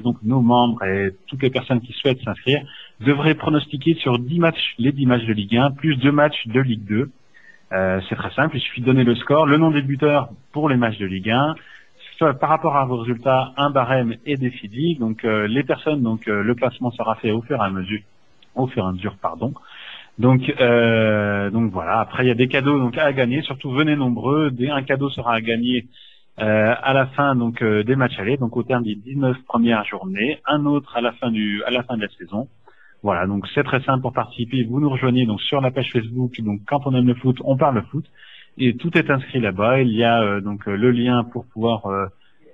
donc nos membres et toutes les personnes qui souhaitent s'inscrire, devraient pronostiquer sur 10 matchs, les 10 matchs de Ligue 1, plus 2 matchs de Ligue 2. C'est très simple, il suffit de donner le score, le nom des buteurs pour les matchs de Ligue 1, par rapport à vos résultats, un barème est défini. Donc les personnes, le classement sera fait au fur et à mesure, Donc voilà. Après il y a des cadeaux à gagner, surtout venez nombreux. Un cadeau sera à gagner à la fin des matchs allés, donc au terme des 19 premières journées, un autre à la fin de la saison. Voilà, donc c'est très simple pour participer. Vous nous rejoignez donc sur la page Facebook, donc quand on aime le foot, on parle foot, et tout est inscrit là-bas. Il y a le lien pour pouvoir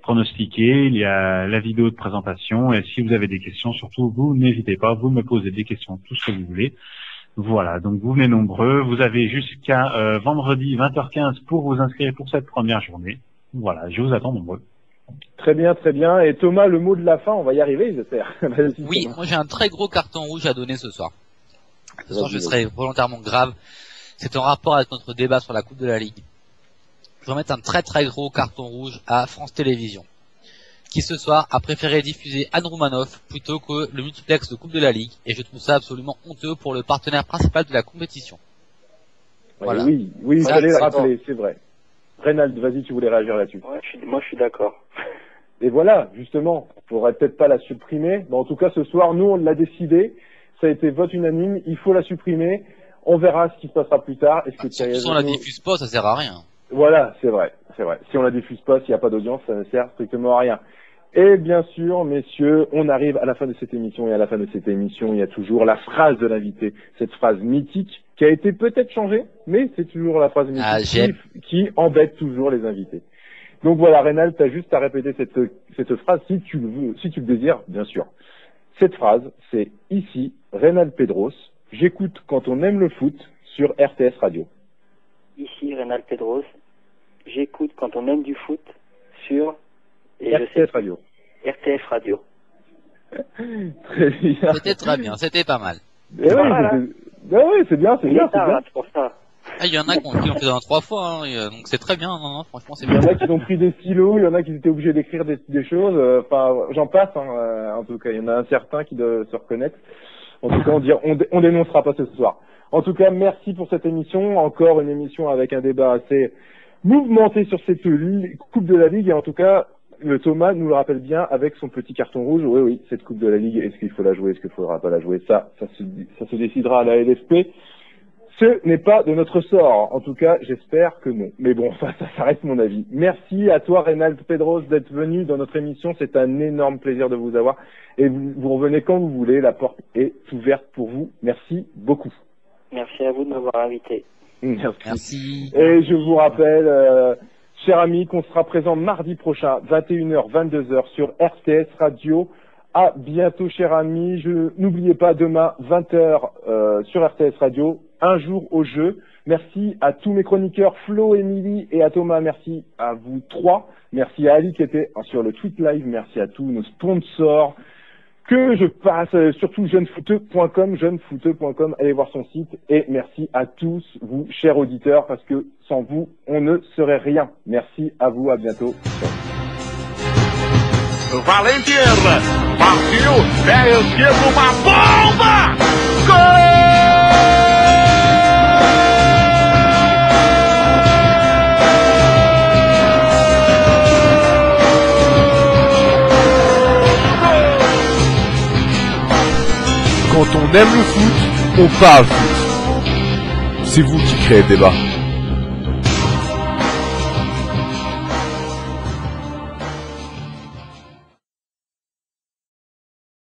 pronostiquer, il y a la vidéo de présentation, et si vous avez des questions, surtout vous n'hésitez pas, vous me posez des questions, tout ce que vous voulez. Voilà, donc vous venez nombreux, vous avez jusqu'à vendredi 20h15 pour vous inscrire pour cette première journée. Voilà, je vous attends nombreux. Très bien, très bien. Et Thomas, le mot de la fin, on va y arriver, j'espère. Oui, moi j'ai un très gros carton rouge à donner ce soir. Ce soir, je serai volontairement grave. C'est en rapport avec notre débat sur la Coupe de la Ligue. Je vais mettre un très très gros carton rouge à France Télévisions, qui ce soir a préféré diffuser Anne Roumanoff plutôt que le multiplex de Coupe de la Ligue, et je trouve ça absolument honteux pour le partenaire principal de la compétition. Voilà. Oui, il fallait le rappeler, c'est vrai. Reynald, vas-y, tu voulais réagir là-dessus. Ouais, moi je suis d'accord. Et voilà, justement, faudrait peut-être pas la supprimer, mais en tout cas ce soir, nous on l'a décidé, ça a été vote unanime, il faut la supprimer, on verra ce qui se passera plus tard. Est-ce que si on la diffuse pas, ça sert à rien. Voilà, c'est vrai. Si on la diffuse pas, s'il n'y a pas d'audience, ça ne sert strictement à rien. Et bien sûr, messieurs, on arrive à la fin de cette émission, et à la fin de cette émission, il y a toujours la phrase de l'invité, cette phrase mythique qui a été peut-être changée, mais c'est toujours la phrase mythique qui embête toujours les invités. Donc voilà, Reynald, tu as juste à répéter cette phrase si tu le veux, si tu le désires, bien sûr. Cette phrase, c'est ici, Reynald Pedros, j'écoute quand on aime le foot sur RTS Radio. Ici, Reynald Pedros, j'écoute quand on aime du foot sur RTS Radio. RTF Radio. Très bien. C'était très bien, c'était pas mal. Oui, c'est bien, c'est bien. C'est pour ça. Ah, il y en a qui ont fait dans 3 fois, hein, donc c'est très bien, non, franchement c'est bien. Il y en a qui ont pris des stylos, il y en a qui étaient obligés d'écrire des choses, enfin, j'en passe, hein, en tout cas, il y en a un certain qui doivent se reconnaître. En tout cas, on dénoncera pas ce soir. En tout cas, merci pour cette émission, encore une émission avec un débat assez mouvementé sur cette Coupe de la Ligue, et en tout cas, le Thomas nous le rappelle bien avec son petit carton rouge. Oui, cette Coupe de la Ligue, est-ce qu'il faut la jouer, est-ce qu'il ne faudra pas la jouer? Ça se décidera à la LFP. Ce n'est pas de notre sort. En tout cas, j'espère que non. Mais bon, ça reste mon avis. Merci à toi, Reynald Pedros, d'être venu dans notre émission. C'est un énorme plaisir de vous avoir. Et vous revenez quand vous voulez. La porte est ouverte pour vous. Merci beaucoup. Merci à vous de m'avoir invité. Merci. Et je vous rappelle, chers amis, qu'on sera présent mardi prochain, 21h, 22h sur RTS Radio. À bientôt, chers amis. N'oubliez pas, demain, 20h sur RTS Radio, un jour au jeu. Merci à tous mes chroniqueurs, Flo, Émilie et à Thomas. Merci à vous 3. Merci à Ali qui était sur le Tweet Live. Merci à tous nos sponsors que je passe, surtout jeunefooteux.com, allez voir son site. Et merci à tous vous, chers auditeurs, parce que sans vous, on ne serait rien. Merci à vous, à bientôt. Valentir partiu, pé esquerdo, uma bomba! Gol! Quand on aime le foot, on parle foot. C'est vous qui créez le débat.